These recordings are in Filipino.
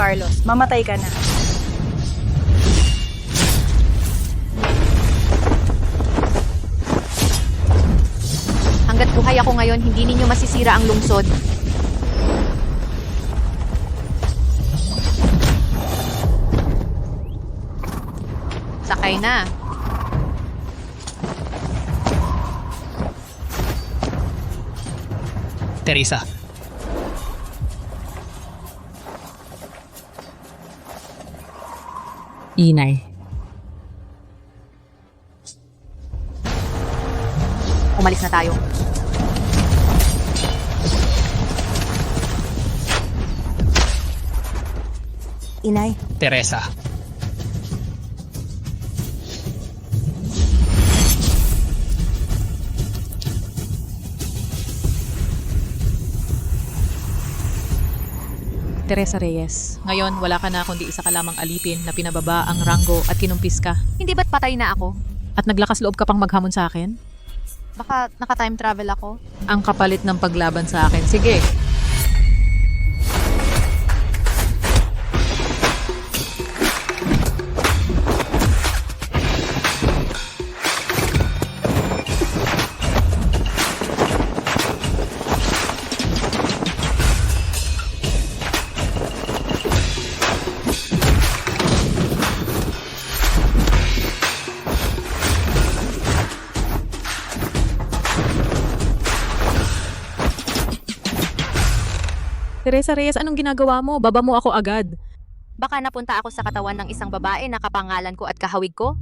Carlos. Mamatay ka na. Hanggat buhay ako ngayon, hindi ninyo masisira ang lungsod. Sakay na. Teresa, Inay. Umalis na tayo. Inay, Teresa. Teresa Reyes. Ngayon, wala ka na kundi isa ka lamang alipin na pinababa ang ranggo at kinumpis ka. Hindi ba't patay na ako? At naglakas loob ka pang maghamon sa akin? Baka naka-time travel ako? Ang kapalit ng paglaban sa akin. Sige. Teresa Reyes, anong ginagawa mo? Baba mo ako agad. Baka napunta ako sa katawan ng isang babae na kapangalan ko at kahawig ko?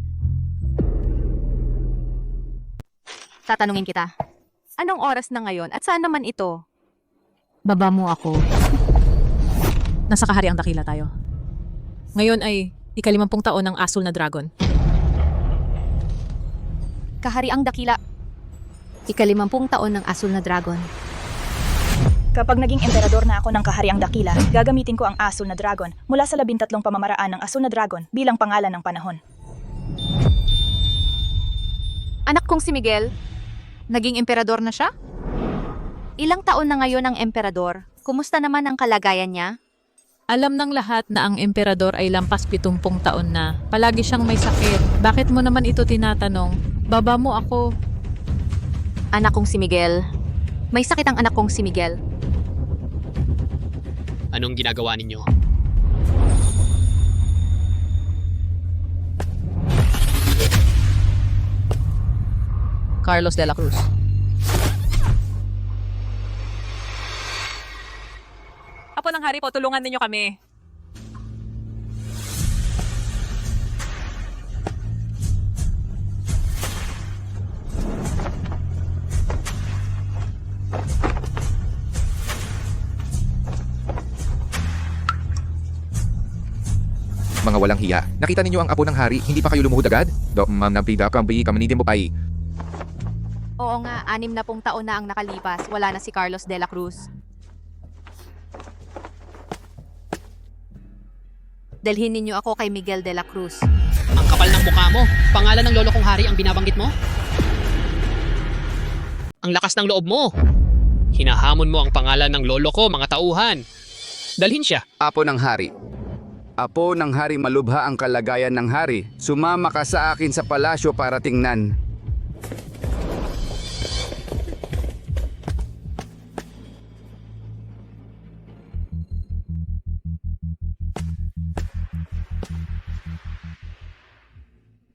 Tatanungin kita. Anong oras na ngayon at saan naman ito? Baba mo ako. Nasa kahariang dakila tayo. Ngayon ay ika-50 taon ng asul na dragon. Kahariang dakila. Ika-50 taon ng asul na dragon. kapag naging emperador na ako ng kahariang dakila, gagamitin ko ang asul na dragon mula sa 13 pamamaraan ng asul na dragon bilang pangalan ng panahon. Anak kong si Miguel, naging emperador na siya? Ilang taon na ngayon ang emperador? Kumusta naman ang kalagayan niya? Alam ng lahat na ang emperador ay lampas 70 taon na. Palagi siyang may sakit. Bakit mo naman ito tinatanong? Baba mo ako. Anak kong si Miguel. May sakit ang anak kong si Miguel. Anong ginagawa ninyo? Carlos de la Cruz. Apo ng hari po, tulungan ninyo kami. Mga walang hiya. Nakita ninyo ang apo ng hari, hindi pa kayo lumuhod agad? Nampida kambi kamanitin mo pay. Oo nga, 60 taon na ang nakalipas. Wala na si Carlos de la Cruz. Dalhin ninyo ako kay Miguel de la Cruz. Ang kapal ng mukha mo. Pangalan ng lolo kong hari ang binabanggit mo? Ang lakas ng loob mo. Hinahamon mo ang pangalan ng lolo ko, mga tauhan. Dalhin siya. Apo ng hari. Apo ng hari, malubha ang kalagayan ng hari. Sumama ka sa akin sa palasyo para tingnan.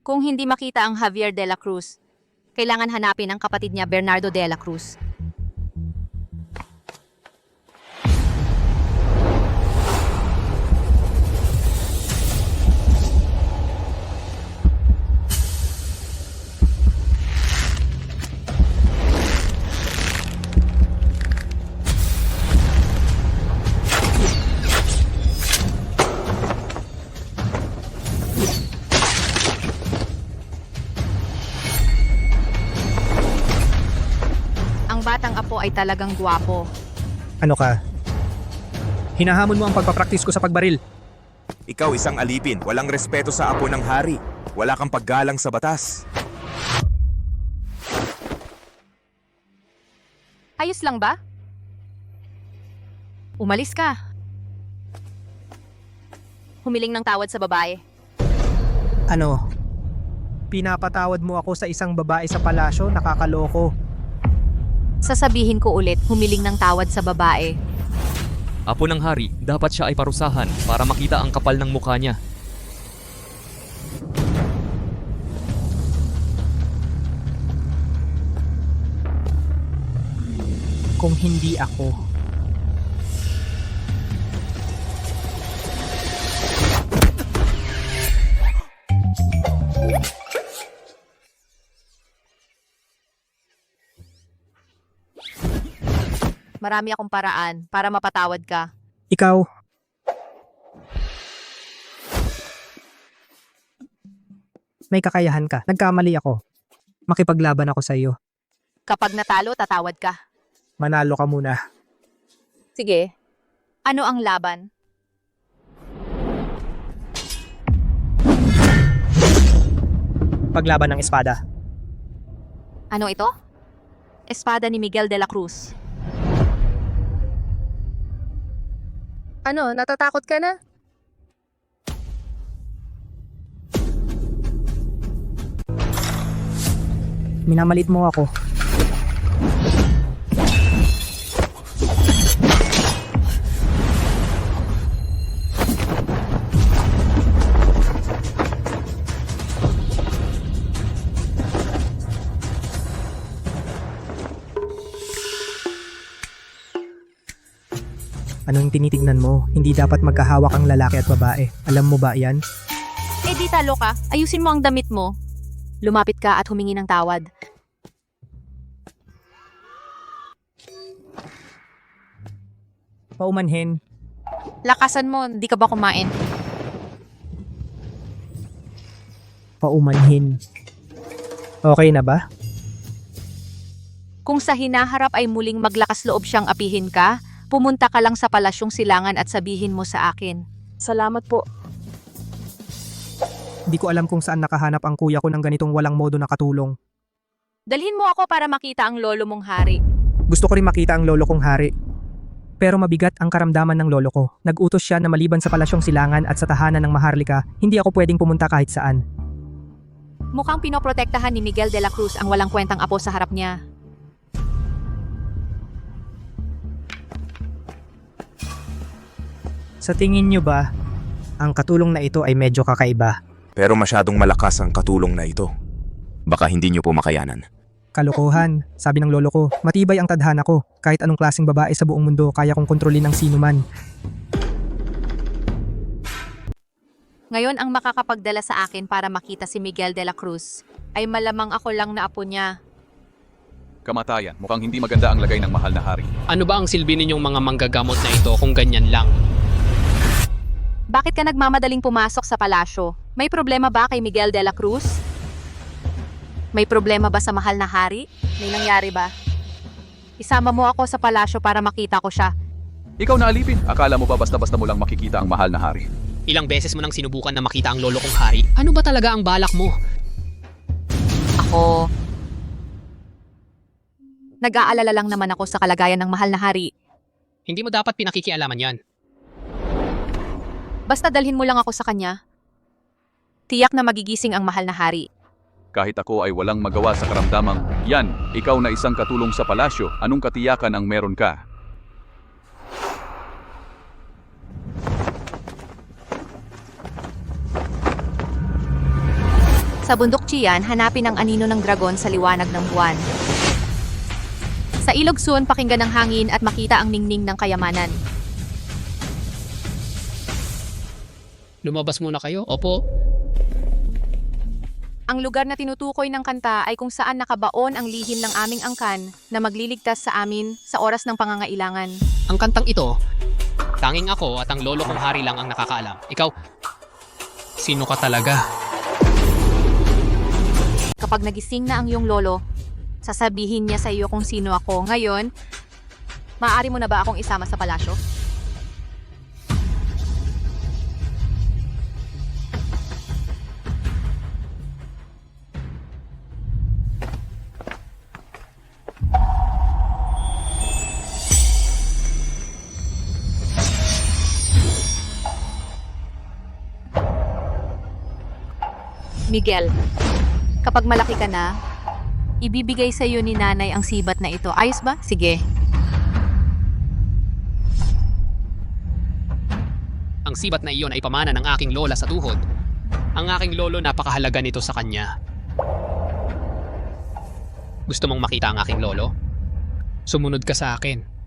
Kung hindi makita ang Javier de la Cruz, kailangan hanapin ang kapatid niya Bernardo de la Cruz. Ang batang apo ay talagang gwapo. Ano ka? Hinahamon mo ang pagpapraktis ko sa pagbaril. Ikaw isang alipin, walang respeto sa apo ng hari. Wala kang paggalang sa batas. Ayos lang ba? Umalis ka. humiling ng tawad sa babae. Ano? Pinapatawad mo ako sa isang babae sa palasyo? Nakakaloko. Sasabihin ko ulit, humiling ng tawad sa babae. Apo ng hari, dapat siya ay parusahan para makita ang kapal ng mukha niya. Kung hindi ako. Marami akong paraan para mapatawad ka. Ikaw. May kakayahan ka. Nagkamali ako. Makipaglaban ako sa iyo. Kapag natalo, tatawad ka. Manalo ka muna. Sige. Ano ang laban? Paglaban ng espada. Ano ito? Espada ni Miguel de la Cruz. Ano, natatakot ka na? Minamalit mo ako. Anong tinitignan mo? Hindi dapat magkahawak ang lalaki at babae. Alam mo ba yan? Eh di talo ka, ayusin mo ang damit mo. Lumapit ka at humingi ng tawad. Paumanhin. Lakasan mo, di ka ba kumain? Paumanhin. Okay na ba? Kung sa hinaharap ay muling maglakas loob siyang apihin ka, pumunta ka lang sa palasyong silangan at sabihin mo sa akin. Salamat po. Di ko alam kung saan nakahanap ang kuya ko ng ganitong walang modo na katulong. Dalhin mo ako para makita ang lolo mong hari. Gusto ko rin makita ang lolo kong hari. Pero mabigat ang karamdaman ng lolo ko. Nag-utos siya na maliban sa palasyong silangan at sa tahanan ng Maharlika, hindi ako pwedeng pumunta kahit saan. Mukhang pinoprotektahan ni Miguel de la Cruz ang walang kwentang apo sa harap niya. Sa tingin nyo ba, ang katulong na ito ay medyo kakaiba? Pero masyadong malakas ang katulong na ito. Baka hindi niyo po makayanan. Kalokohan, sabi ng lolo ko, matibay ang tadhana ko. Kahit anong klaseng babae sa buong mundo, kaya kong kontrolin ng sino man. Ngayon ang makakapagdala sa akin para makita si Miguel de la Cruz ay malamang ako lang na apo niya. Kamatayan, mukhang hindi maganda ang lagay ng mahal na hari. Ano ba ang silbi ninyong mga manggagamot na ito kung ganyan lang? Bakit ka nagmamadaling pumasok sa palasyo? May problema ba kay Miguel de la Cruz? May problema ba sa mahal na hari? May nangyari ba? Isama mo ako sa palasyo para makita ko siya. Ikaw na alipin, akala mo ba basta-basta mo lang makikita ang mahal na hari? Ilang beses mo nang sinubukan na makita ang lolo kong hari. Ano ba talaga ang balak mo? Ako... Nag-aalala lang naman ako sa kalagayan ng mahal na hari. Hindi mo dapat pinakikialaman yan. Basta dalhin mo lang ako sa kanya. Tiyak na magigising ang mahal na hari. Kahit ako ay walang magawa sa karamdamang, yan, ikaw na isang katulong sa palasyo, anong katiyakan ang meron ka? Sa bundok Chian, hanapin ang anino ng dragon sa liwanag ng buwan. Sa ilog Sun, pakinggan ang hangin at makita ang ningning ng kayamanan. Lumabas muna kayo? Opo. Ang lugar na tinutukoy ng kanta ay kung saan nakabaon ang lihim ng aming angkan na magliligtas sa amin sa oras ng pangangailangan. Ang kantang ito, tanging ako at ang lolo kong hari lang ang nakakaalam. Ikaw, sino ka talaga? Kapag nagising na ang iyong lolo, sasabihin niya sa iyo kung sino ako. Ngayon, maaari mo na ba akong isama sa palasyo? Miguel, kapag malaki ka na, ibibigay sa iyo ni nanay ang sibat na ito. Ayos ba? Sige. Ang sibat na iyon ay pamana ng aking lola sa tuhod. Ang aking lolo napakahalaga nito sa kanya. Gusto mong makita ang aking lolo? Sumunod ka sa akin.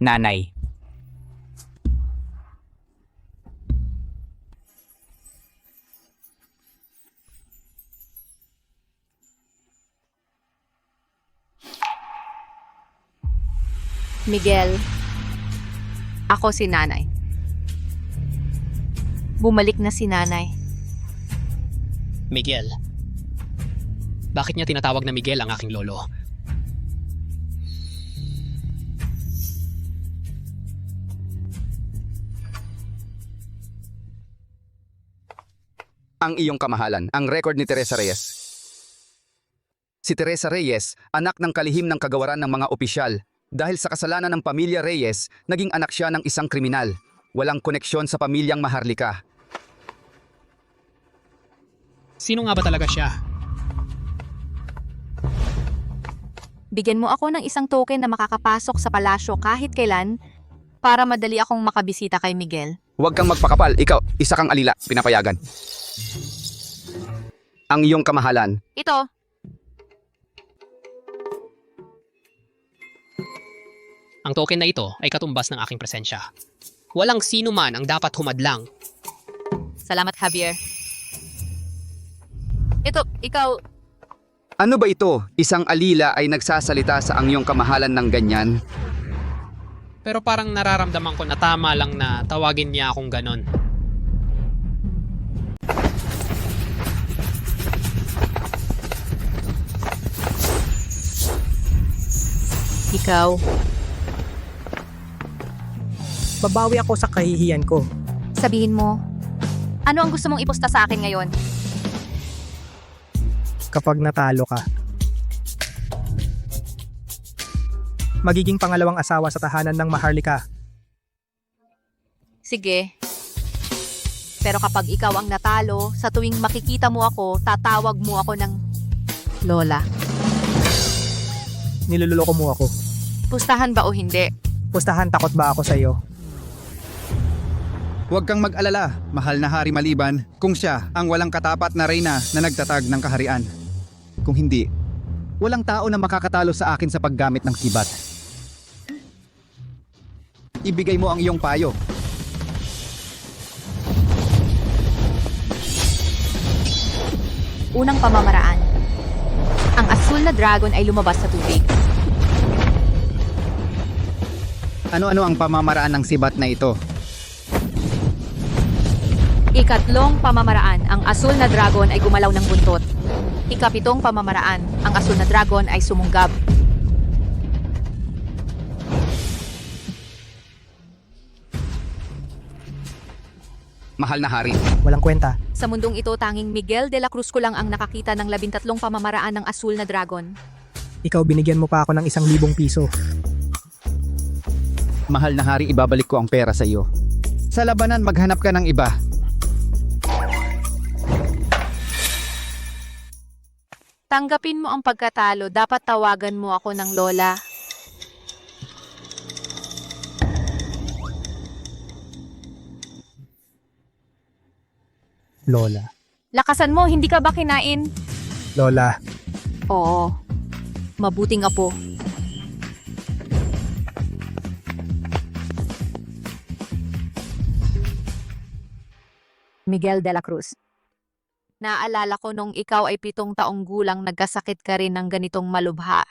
Nanay. Miguel, ako si nanay. Bumalik na si nanay. Miguel. Bakit niya tinatawag na Miguel ang aking lolo? Ang iyong kamahalan, ang record ni Teresa Reyes. Si Teresa Reyes, anak ng kalihim ng kagawaran ng mga opisyal. Dahil sa kasalanan ng pamilya Reyes, naging anak siya ng isang kriminal. Walang koneksyon sa pamilyang Maharlika. Sino nga ba talaga siya? Bigyan mo ako ng isang token na makakapasok sa palasyo kahit kailan para madali akong makabisita kay Miguel. Huwag kang magpakapal, ikaw, isa kang alila, pinapayagan. Ang iyong kamahalan. Ito. Ang token na ito ay katumbas ng aking presensya. Walang sino man ang dapat humadlang. Salamat, Javier. Ito, ikaw. Ano ba ito? Isang alila ay nagsasalita sa ang iyong kamahalan ng ganyan? Pero parang nararamdaman ko na tama lang na tawagin niya akong ganon. Ikaw. Babawi ako sa kahihiyan ko. Sabihin mo, ano ang gusto mong iposta sa akin ngayon? Kapag natalo ka. Magiging pangalawang asawa sa tahanan ng Maharlika. Sige. Pero kapag ikaw ang natalo, sa tuwing makikita mo ako, tatawag mo ako ng Lola. Nilululoko mo ako. Pustahan ba o hindi? Pustahan, takot ba ako sa iyo? Huwag kang mag-alala, mahal na Hari Maliban, kung siya ang walang katapat na reyna na nagtatag ng kaharian. Kung hindi, walang tao na makakatalo sa akin sa paggamit ng sibat. Ibigay mo ang iyong payo. Unang pamamaraan. Ang asul na dragon ay lumabas sa tubig. Ano-ano ang pamamaraan ng sibat na ito? Ikatlong pamamaraan, ang asul na dragon ay gumalaw ng buntot. Ikapitong pamamaraan, ang asul na dragon ay sumunggab. Mahal na hari. Walang kwenta. Sa mundong ito, tanging Miguel de la Cruz ko lang ang nakakita ng 13 pamamaraan ng asul na dragon. Ikaw, binigyan mo pa ako ng 1,000 piso. Mahal na Hari, ibabalik ko ang pera sa iyo. Sa labanan, maghanap ka ng iba. Tanggapin mo ang pagkatalo, dapat tawagan mo ako ng Lola. Lola. Lakasan mo, hindi ka ba kinain? Lola. Oo. Mabuting apo. Miguel de la Cruz. Naalala ko nung ikaw ay 7 taong gulang nagkasakit ka rin ng ganitong malubha.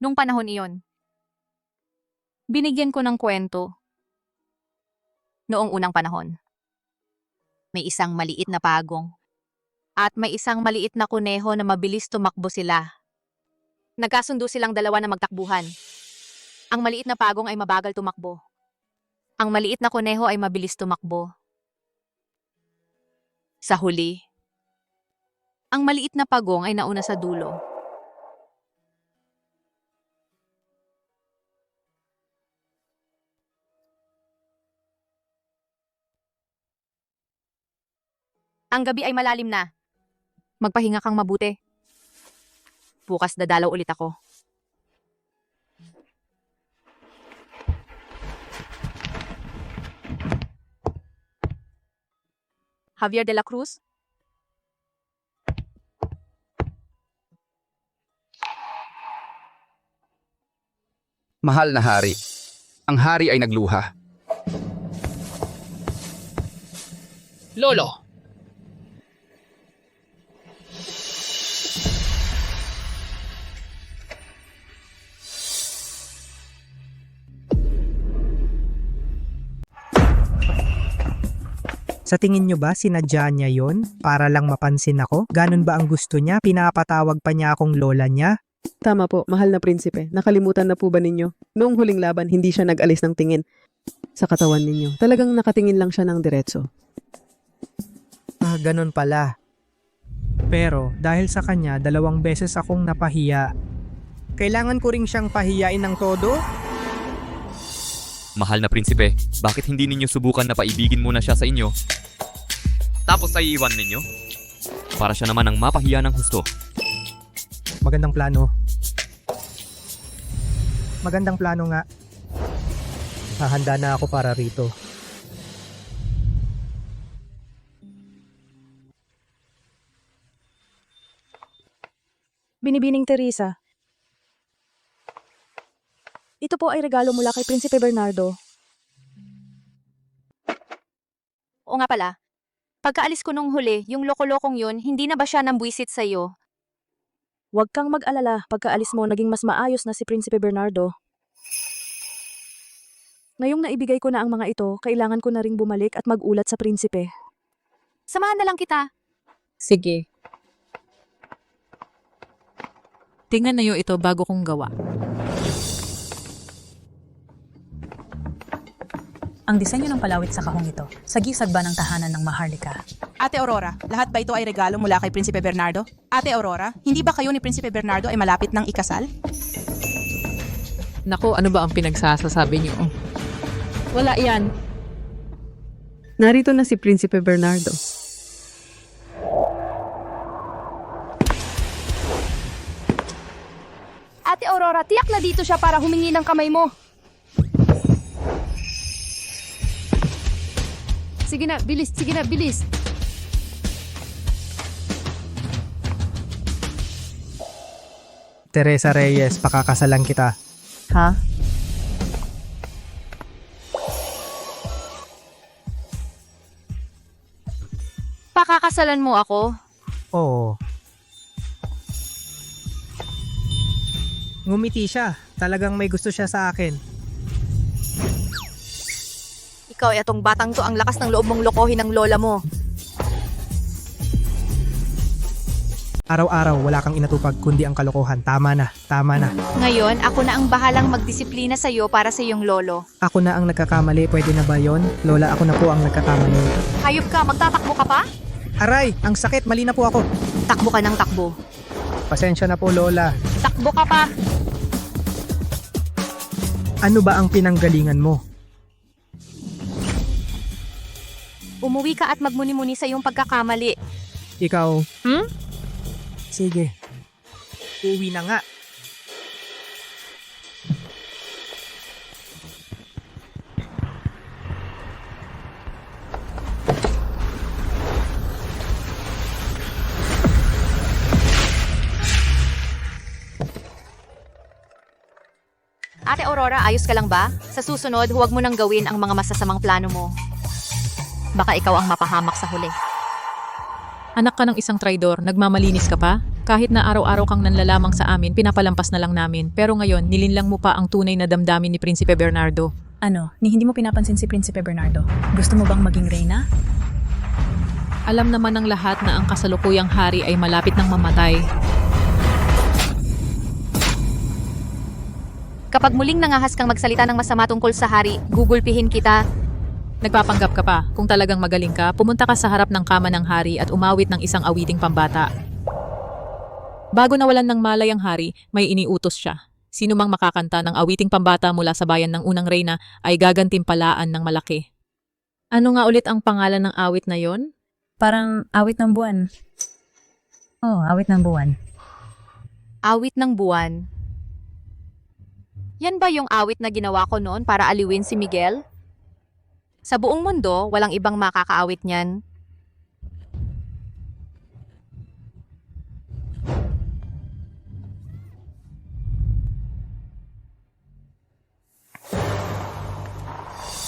Nung panahon iyon, binigyan ko ng kwento. Noong unang panahon, may isang maliit na pagong. At may isang maliit na kuneho na mabilis tumakbo sila. Nagkasundo silang dalawa na magtakbuhan. Ang maliit na pagong ay mabagal tumakbo. Ang maliit na kuneho ay mabilis tumakbo. Sa huli, ang maliit na pagong ay nauna sa dulo. Ang gabi ay malalim na. Magpahinga kang mabuti. Bukas dadalaw ulit ako. Javier de la Cruz? Mahal na hari. Ang hari ay nagluha. Lolo, Sa tingin nyo ba sinadya niya yon para lang mapansin ako? Ganon ba ang gusto niya? Pinapatawag pa niya akong lola niya? Tama po, mahal na prinsipe. Nakalimutan na po ba ninyo? Noong huling laban, hindi siya nag-alis ng tingin sa katawan ninyo. Talagang nakatingin lang siya ng diretso. Ah, ganon pala. Pero dahil sa kanya, 2 beses akong napahiya. Kailangan ko ring siyang pahiyain ng todo? Mahal na prinsipe, bakit hindi ninyo subukan na paibigin muna siya sa inyo? Tapos ay iwan ninyo? Para siya naman ang mapahiya ng husto. Magandang plano. Magandang plano nga. Hahanda na ako para rito. Binibining Teresa. Ito po ay regalo mula kay Prinsipe Bernardo. Oo nga pala. Pagkaalis ko nung huli, yung loko-lokong yun, hindi na ba siya nambwisit sa'yo? Huwag kang mag-alala, pagkaalis mo naging mas maayos na si Prinsipe Bernardo. Ngayong naibigay ko na ang mga ito, kailangan ko na ring bumalik at mag-ulat sa prinsipe. Samahan na lang kita. Sige. Tingnan niyo ito bago kong gawa. Ang disenyo ng palawit sa kahong ito, sagisag ba ng tahanan ng Maharlika? Ate Aurora, lahat ba ito ay regalo mula kay Prinsipe Bernardo? Ate Aurora, hindi ba kayo ni Prinsipe Bernardo ay malapit ng ikasal? Naku, ano ba ang pinagsasasabi niyo? Wala yan. Narito na si Prinsipe Bernardo. Ate Aurora, tiyak na dito siya para humingi ng kamay mo. Sige na, bilis. Sige na, bilis. Teresa Reyes, pakakasalan kita. Ha? Pakakasalan mo ako? Oo. Ngumiti siya. Talagang may gusto siya sa akin. Ikaw, etong batang to, ang lakas ng loob mong lokohin ng lola mo. Araw-araw wala kang inatupag kundi ang kalokohan. Tama na, tama na. Ngayon, ako na ang bahalang magdisiplina sa'yo para sa iyong lolo. Ako na ang nagkakamali, pwede na ba yon? Lola, ako na po ang nagkakamali. Hayop ka, magtatakbo ka pa? Aray, ang sakit, mali na po ako. Takbo ka ng takbo. Pasensya na po, Lola. Takbo ka pa. Ano ba ang pinanggalingan mo? Umuwi ka at magmuni-muni sa iyong pagkakamali. Ikaw? Sige. Uwi na nga. Ate Aurora, ayos ka lang ba? Sa susunod, huwag mo nang gawin ang mga masasamang plano mo. Baka ikaw ang mapahamak sa huli. Anak ka ng isang traidor, nagmamalinis ka pa? Kahit na araw-araw kang nanlalamang sa amin, pinapalampas na lang namin. Pero ngayon, nilinlang mo pa ang tunay na damdamin ni Prinsipe Bernardo. Ano, ni hindi mo pinapansin si Prinsipe Bernardo? Gusto mo bang maging reyna? Alam naman ng lahat na ang kasalukuyang hari ay malapit ng mamatay. Kapag muling nangahas kang magsalita ng masama tungkol sa hari, gugulpihin kita. Nagpapanggap ka pa. Kung talagang magaling ka, pumunta ka sa harap ng kama ng hari at umawit ng isang awiting pambata. Bago nawalan ng malay ang hari, may iniutos siya. Sino mang makakanta ng awiting pambata mula sa bayan ng unang reyna ay gagantimpalaan ng malaki. Ano nga ulit ang pangalan ng awit na yon? Parang awit ng buwan. Oh, awit ng buwan. Awit ng buwan. Yan ba yung awit na ginawa ko noon para aliwin si Miguel? Sa buong mundo, walang ibang makakaawit niyan.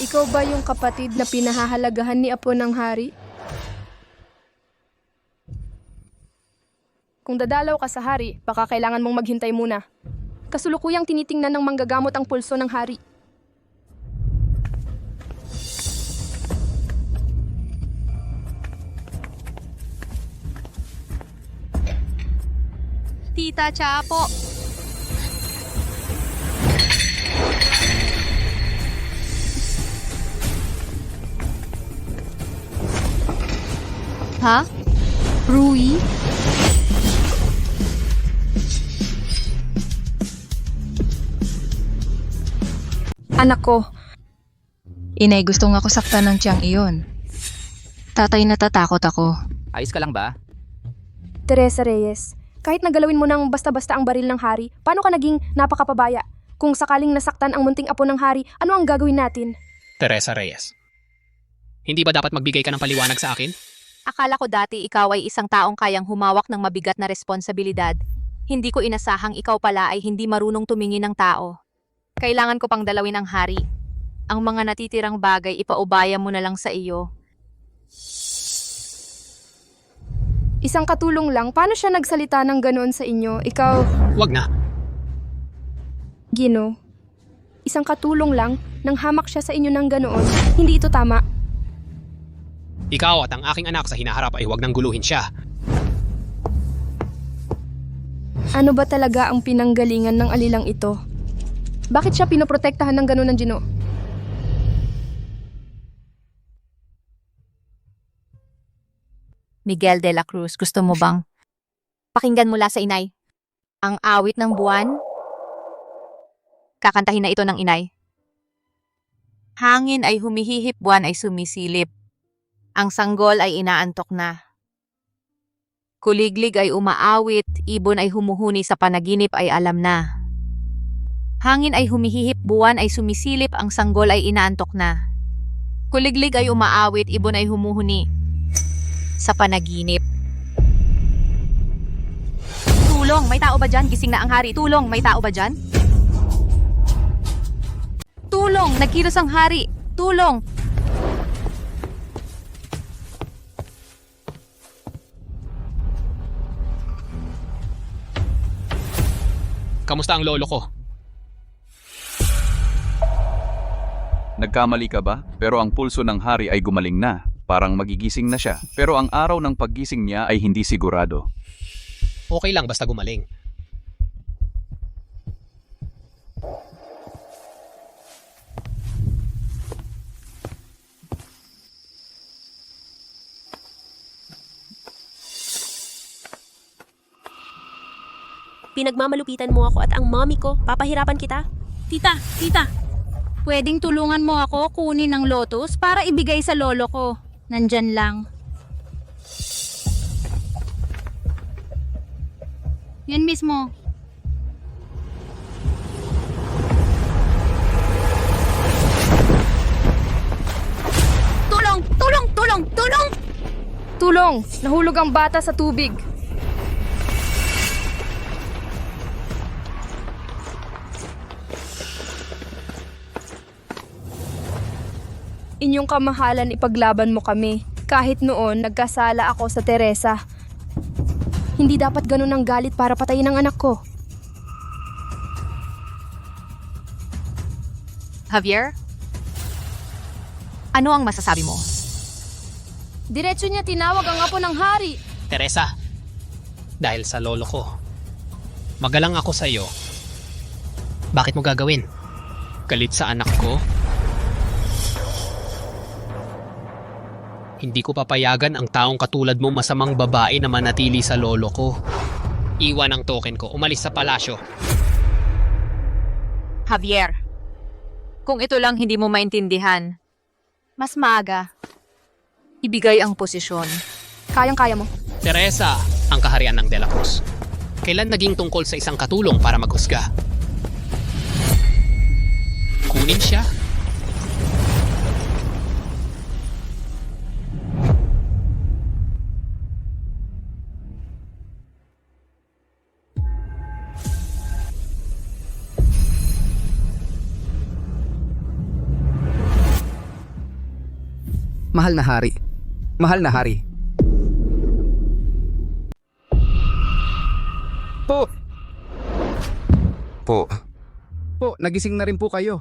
Ikaw ba yung kapatid na pinahahalagahan ni Apo ng Hari? Kung dadalaw ka sa hari, baka kailangan mong maghintay muna. Kasulukuyang tinitingnan ng manggagamot ang pulso ng hari. Tita Chapo! Ha? Rui? Anak ko, Inay, gusto nga ko saktan ng tiyang iyon. Tatay, natatakot ako. Ayos ka lang ba? Teresa Reyes, kahit nagalawin mo ng basta-basta ang baril ng hari, paano ka naging napakapabaya? Kung sakaling nasaktan ang munting apo ng hari, ano ang gagawin natin? Teresa Reyes. Hindi ba dapat magbigay ka ng paliwanag sa akin? Akala ko dati ikaw ay isang taong kayang humawak ng mabigat na responsibilidad. Hindi ko inasahang ikaw pala ay hindi marunong tumingin ng tao. Kailangan ko pang dalawin ang hari. Ang mga natitirang bagay ipaubaya mo na lang sa iyo. Isang katulong lang, paano siya nagsalita ng ganoon sa inyo? Ikaw, Wag na. Gino, isang katulong lang nang hamak siya sa inyo ng ganoon. Hindi ito tama. Ikaw at ang aking anak sa hinaharap ay huwag nang guluhin siya. Ano ba talaga ang pinanggalingan ng alilang ito? Bakit siya pinoprotektahan ng gano'n ng Gino? Miguel de la Cruz, gusto mo bang pakinggan mula sa inay? Ang awit ng buwan? Kakantahin na ito ng inay. Hangin ay humihihip, buwan ay sumisilip. Ang sanggol ay inaantok na. Kuliglig ay umaawit, ibon ay humuhuni sa panaginip ay alam na. Hangin ay humihihip, buwan ay sumisilip, ang sanggol ay inaantok na. Kuliglig ay umaawit, ibon ay humuhuni sa panaginip. Tulong, may tao ba dyan? Gising na ang hari. Tulong, may tao ba dyan? Tulong, nagkilos ang hari. Tulong. Kamusta ang lolo ko? Nagkamali ka ba? Pero ang pulso ng hari ay gumaling na. Parang magigising na siya. Pero ang araw ng paggising niya ay hindi sigurado. Okay lang basta gumaling. Pinagmamalupitan mo ako at ang mommy ko, papahirapan kita. Tita, pwedeng tulungan mo ako kunin ng lotus para ibigay sa lolo ko. Nandyan lang. Yan mismo. Tulong! Tulong! Tulong! Tulong! Tulong! Nahulog ang bata sa tubig. Inyong kamahalan, ipaglaban mo kami. Kahit noon, nagkasala ako sa Teresa. Hindi dapat ganun ang galit para patayin ang anak ko. Javier? Ano ang masasabi mo? Diretso niya tinawag ang apo ng hari. Teresa, dahil sa lolo ko, magalang ako sa iyo. Bakit mo gagawin? Galit sa anak ko? Hindi ko papayagan ang taong katulad mo masamang babae na manatili sa lolo ko. Iwan ang token ko. Umalis sa palasyo. Javier, kung ito lang hindi mo maintindihan, mas maaga. Ibigay ang posisyon. Kayang-kaya mo. Teresa, ang kaharian ng De La Cruz. Kailan naging tungkol sa isang katulong para maghusga? Kunin siya. Mahal na hari. Mahal na hari. Po! Po, nagising na rin po kayo.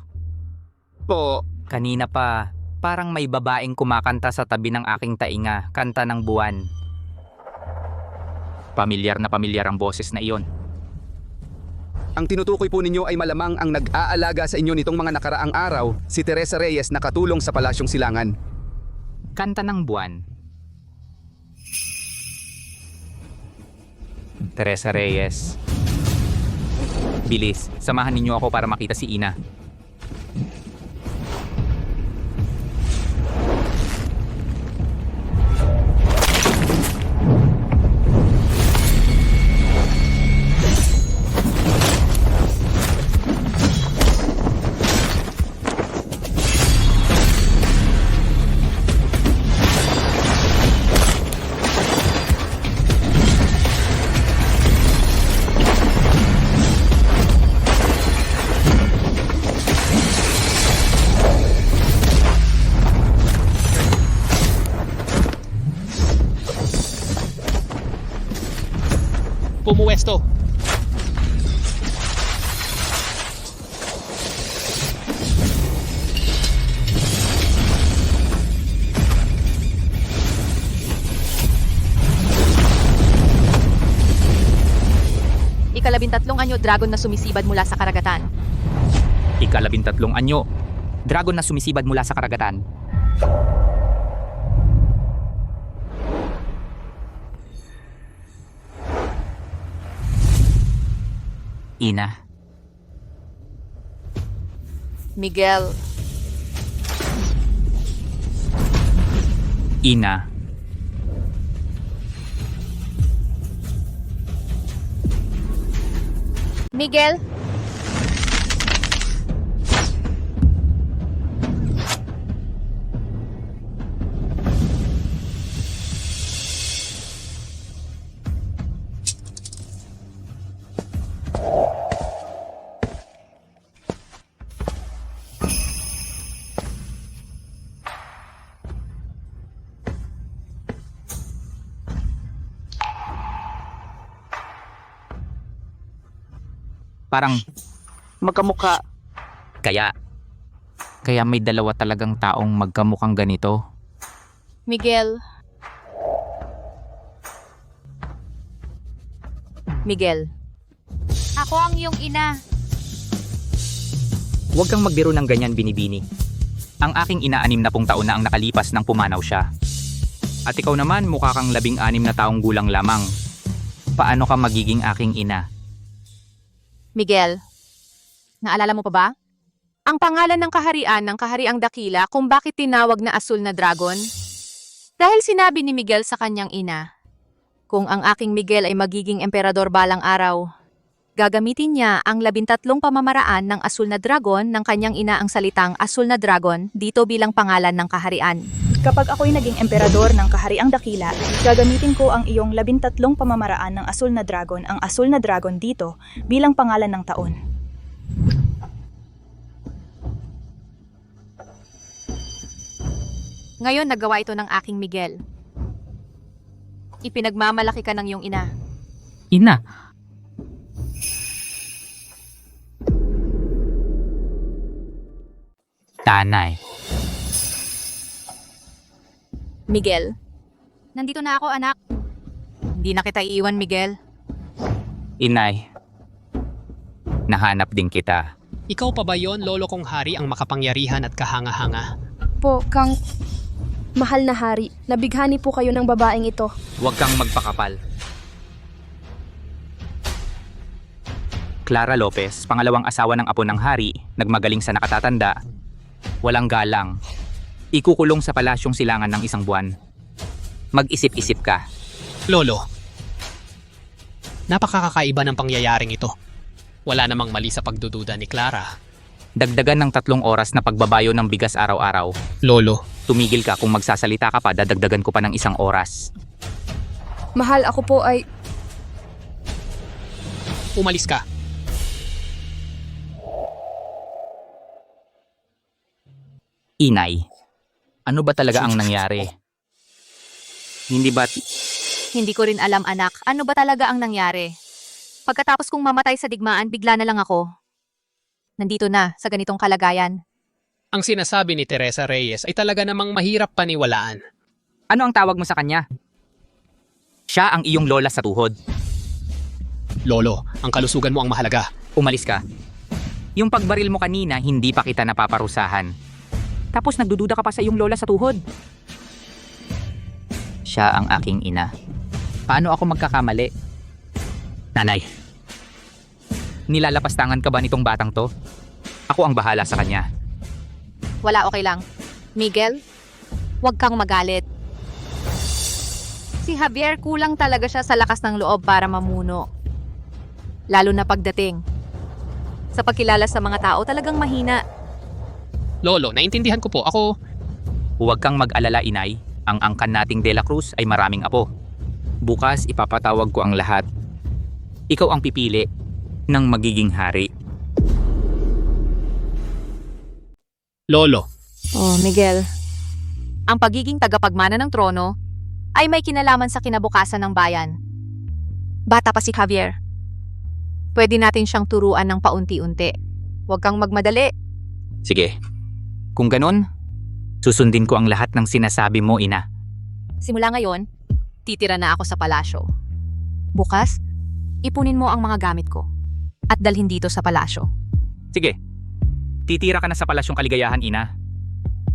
Po. Kanina pa, parang may babaeng kumakanta sa tabi ng aking tainga, kanta ng buwan. Pamilyar na pamilyar ang boses na iyon. Ang tinutukoy po ninyo ay malamang ang nag-aalaga sa inyo nitong mga nakaraang araw, si Teresa Reyes na katulong sa Palasyong Silangan. Kanta ng buwan. Teresa Reyes. Bilis, samahan ninyo ako para makita si Ina. Pumuwesto. Ika-13 anyo dragon na sumisibad mula sa karagatan. Ika-13 anyo. Dragon na sumisibad mula sa karagatan. Ina. Miguel. Ina. Miguel. Parang magkamukha. Kaya may dalawa talagang taong magkamukhang ganito. Miguel. Miguel. Ako ang iyong ina. Huwag kang magbiro ng ganyan, Binibini. Ang aking ina 60 taon na ang nakalipas nang pumanaw siya. At ikaw naman mukha kang 16 na taong gulang lamang. Paano ka magiging aking ina? Miguel, naalala mo pa ba? Ang pangalan ng kaharian ng kahariang dakila kung bakit tinawag na asul na dragon? Dahil sinabi ni Miguel sa kanyang ina, kung ang aking Miguel ay magiging emperador balang araw, gagamitin niya ang 13 pamamaraan ng asul na dragon ng kanyang ina ang salitang asul na dragon dito bilang pangalan ng kaharian. Kapag ako'y naging emperador ng kahariang dakila, gagamitin ko ang iyong 13 pamamaraan ng asul na dragon dito bilang pangalan ng taon. Ngayon nagawa ito ng aking Miguel. Ipinagmamalaki ka ng iyong ina. Ina? Tanay. Miguel, Nandito na ako, anak. Hindi na kita iiwan, Miguel. Inay, nahanap din kita. Ikaw pa ba yon, lolo kong hari, ang makapangyarihan at kahanga-hanga? Po, Kang... Mahal na hari, nabighani po kayo ng babaeng ito. Huwag kang magpakapal. Clara Lopez, pangalawang asawa ng apo ng hari, nagmagaling sa nakatatanda. Walang galang. Ikukulong sa palasyong silangan ng 1 buwan. Mag-isip-isip ka. Lolo, napakakaiba ng pangyayaring ito. Wala namang mali sa pagdududa ni Clara. Dagdagan ng 3 oras na pagbabayo ng bigas araw-araw. Lolo, tumigil ka, kung magsasalita ka pa, dadagdagan ko pa ng 1 oras. Mahal, ako po ay... Umalis ka. Inay, ano ba talaga ang nangyari? Hindi ba't... Hindi ko rin alam, anak. Ano ba talaga ang nangyari? Pagkatapos kong mamatay sa digmaan, bigla na lang ako. Nandito na, sa ganitong kalagayan. Ang sinasabi ni Teresa Reyes ay talaga namang mahirap paniwalaan. Ano ang tawag mo sa kanya? Siya ang iyong lola sa tuhod. Lolo, ang kalusugan mo ang mahalaga. Umalis ka. Yung pagbaril mo kanina, hindi pa kita napaparusahan. Tapos nagdududa ka pa sa iyong lola sa tuhod. Siya ang aking ina. Paano ako magkakamali? Nanay, nilalapastangan ka ba nitong batang to? Ako ang bahala sa kanya. Wala, okay lang. Miguel, huwag kang magalit. Si Javier kulang talaga siya sa lakas ng loob para mamuno. Lalo na pagdating. Sa pagkilala sa mga tao, talagang mahina. Lolo, naintindihan ko po. Ako... Huwag kang mag-alala, inay. Ang angkan nating De La Cruz ay maraming apo. Bukas ipapatawag ko ang lahat. Ikaw ang pipili ng magiging hari. Lolo. Oh, Miguel. Ang pagiging tagapagmana ng trono ay may kinalaman sa kinabukasan ng bayan. Bata pa si Javier. Pwede natin siyang turuan ng paunti-unti. Huwag kang magmadali. Sige. Kung ganun, susundin ko ang lahat ng sinasabi mo, ina. Simula ngayon, titira na ako sa palasyo. Bukas, ipunin mo ang mga gamit ko at dalhin dito sa palasyo. Sige. Titira ka na sa palasyong kaligayahan, ina.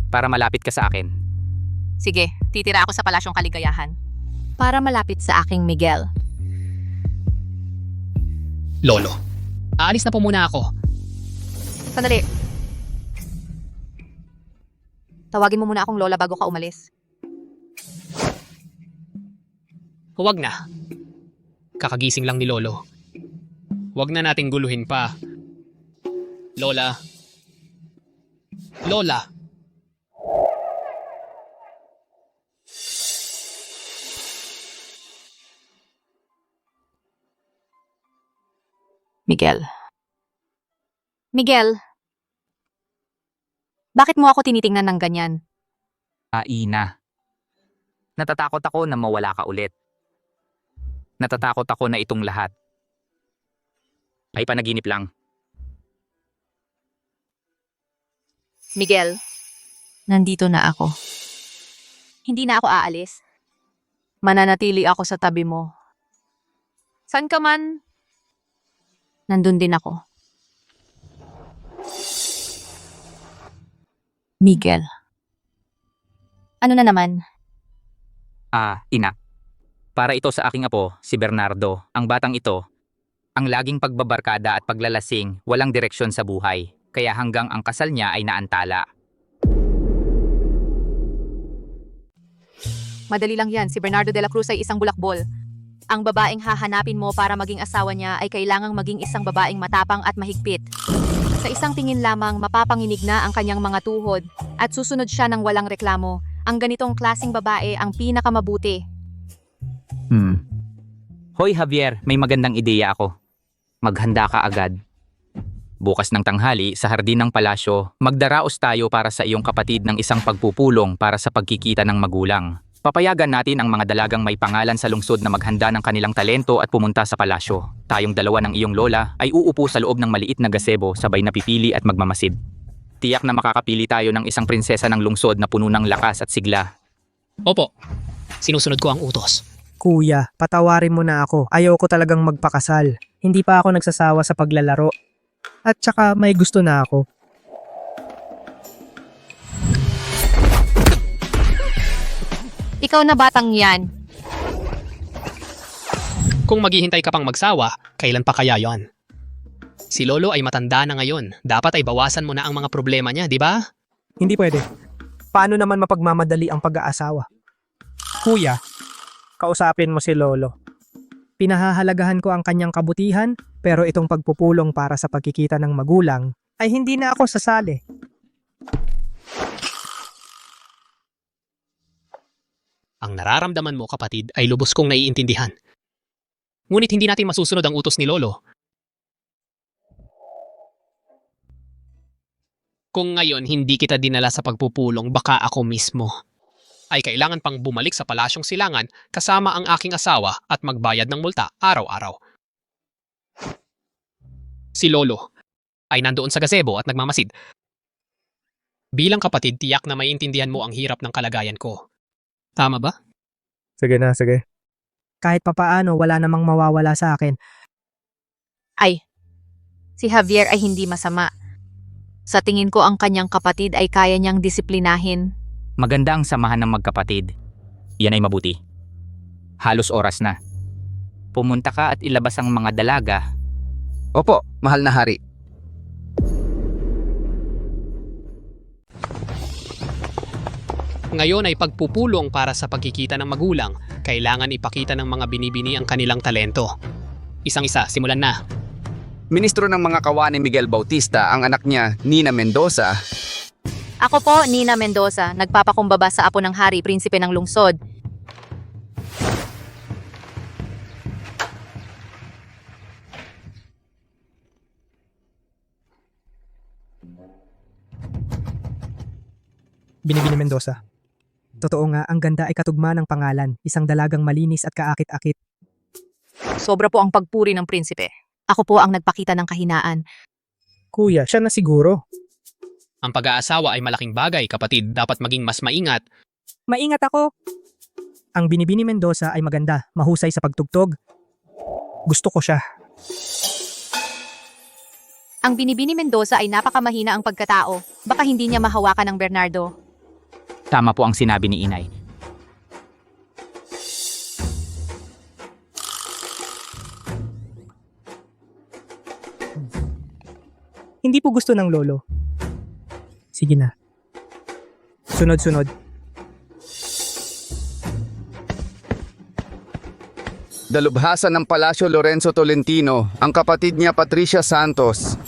Para malapit ka sa akin. Sige, titira ako sa palasyong kaligayahan. Para malapit sa aking Miguel. Lolo, aalis na po muna ako. Sandali. Tawagin mo muna akong lola bago ka umalis. Huwag na. Kakagising lang ni Lolo. Huwag na nating guluhin pa. Lola. Lola. Miguel. Miguel. Bakit mo ako tinitingnan ng ganyan? Ina. Natatakot ako na mawala ka ulit. Natatakot ako na itong lahat ay panaginip lang. Miguel, nandito na ako. Hindi na ako aalis. Mananatili ako sa tabi mo. San ka man, nandun din ako. Miguel. Ano na naman? Ina. Para ito sa aking apo, si Bernardo. Ang batang ito, ang laging pagbabarkada at paglalasing, walang direksyon sa buhay. Kaya hanggang ang kasal niya ay naantala. Madali lang yan. Si Bernardo de la Cruz ay isang bulakbol. Ang babaeng hahanapin mo para maging asawa niya ay kailangang maging isang babaeng matapang at mahigpit. Sa isang tingin lamang, mapapanginig na ang kanyang mga tuhod at susunod siya ng walang reklamo. Ang ganitong klasing babae ang pinakamabuti. Hoy Javier, may magandang ideya ako. Maghanda ka agad. Bukas ng tanghali, sa hardin ng palasyo, magdaraos tayo para sa iyong kapatid ng isang pagpupulong para sa pagkikita ng magulang. Papayagan natin ang mga dalagang may pangalan sa lungsod na maghanda ng kanilang talento at pumunta sa palasyo. Tayong dalawa ng iyong lola ay uupo sa loob ng maliit na gazebo sabay napipili at magmamasid. Tiyak na makakapili tayo ng isang prinsesa ng lungsod na puno ng lakas at sigla. Opo. Sinusunod ko ang utos. Kuya, patawarin mo na ako. Ayaw ko talagang magpakasal. Hindi pa ako nagsasawa sa paglalaro. At saka may gusto na ako. Ikaw na batang yan. Kung maghihintay ka pang magsawa, kailan pa kaya yon? Si Lolo ay matanda na ngayon. Dapat ay bawasan mo na ang mga problema niya, di ba? Hindi pwede. Paano naman mapagmamadali ang pag-aasawa? Kuya, kausapin mo si Lolo. Pinahahalagahan ko ang kanyang kabutihan, pero itong pagpupulong para sa pagkikita ng magulang ay hindi na ako sasali. Ang nararamdaman mo, kapatid, ay lubos kong naiintindihan. Ngunit hindi natin masusunod ang utos ni Lolo. Kung ngayon hindi kita dinala sa pagpupulong, baka ako mismo ay kailangan pang bumalik sa palasyong silangan kasama ang aking asawa at magbayad ng multa araw-araw. Si Lolo ay nandoon sa gazebo at nagmamasid. Bilang kapatid, tiyak na maiintindihan mo ang hirap ng kalagayan ko. Tama ba? Sige na, sige. Kahit papaano, wala namang mawawala sa akin. Ay, si Javier ay hindi masama. Sa tingin ko ang kanyang kapatid ay kaya niyang disiplinahin. Maganda ang samahan ng magkapatid. Yan ay mabuti. Halos oras na. Pumunta ka at ilabas ang mga dalaga. Opo, mahal na hari. Ngayon ay pagpupulong para sa pagkikita ng magulang. Kailangan ipakita ng mga binibini ang kanilang talento. Isang-isa, simulan na. Ministro ng mga kawani Miguel Bautista, ang anak niya, Nina Mendoza. Ako po, Nina Mendoza, nagpapakumbaba sa apo ng hari, prinsipe ng lungsod. Binibini Mendoza. Totoo nga, ang ganda ay katugma ng pangalan, isang dalagang malinis at kaakit-akit. Sobra po ang pagpuri ng prinsipe. Ako po ang nagpakita ng kahinaan. Kuya, siya na siguro. Ang pag-aasawa ay malaking bagay, kapatid. Dapat maging mas maingat. Maingat ako. Ang Binibini Mendoza ay maganda, mahusay sa pagtugtog. Gusto ko siya. Ang Binibini Mendoza ay napakamahina ang pagkatao. Baka hindi niya mahawakan ng Bernardo. Tama po ang sinabi ni Inay. Hindi po gusto ng lolo. Sige na. Sunod-sunod. Dalubhasa ng Palasyo Lorenzo Tolentino, ang kapatid niya Patricia Santos.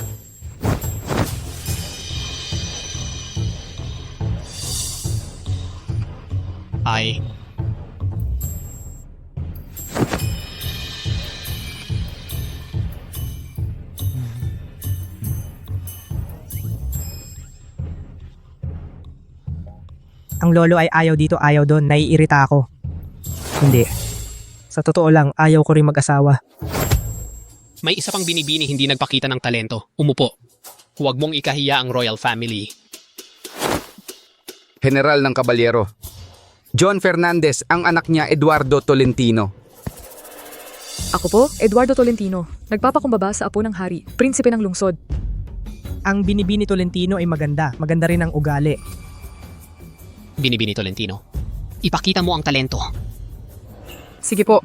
Ay, Ang lolo ay ayaw dito, ayaw doon, naiirita ako. Hindi. Sa totoo lang, ayaw ko rin mag-asawa. may isa pang binibini hindi nagpakita ng talento. Umupo. Huwag mong ikahiya ang royal family. General ng Kabalyero. John Fernandez, ang anak niya Eduardo Tolentino. Ako po, Eduardo Tolentino. Nagpapakumbaba sa apo ng hari, prinsipe ng lungsod. Ang Binibini Tolentino ay maganda. Maganda rin ang ugali. Binibini Tolentino. Ipakita mo ang talento. Sige po.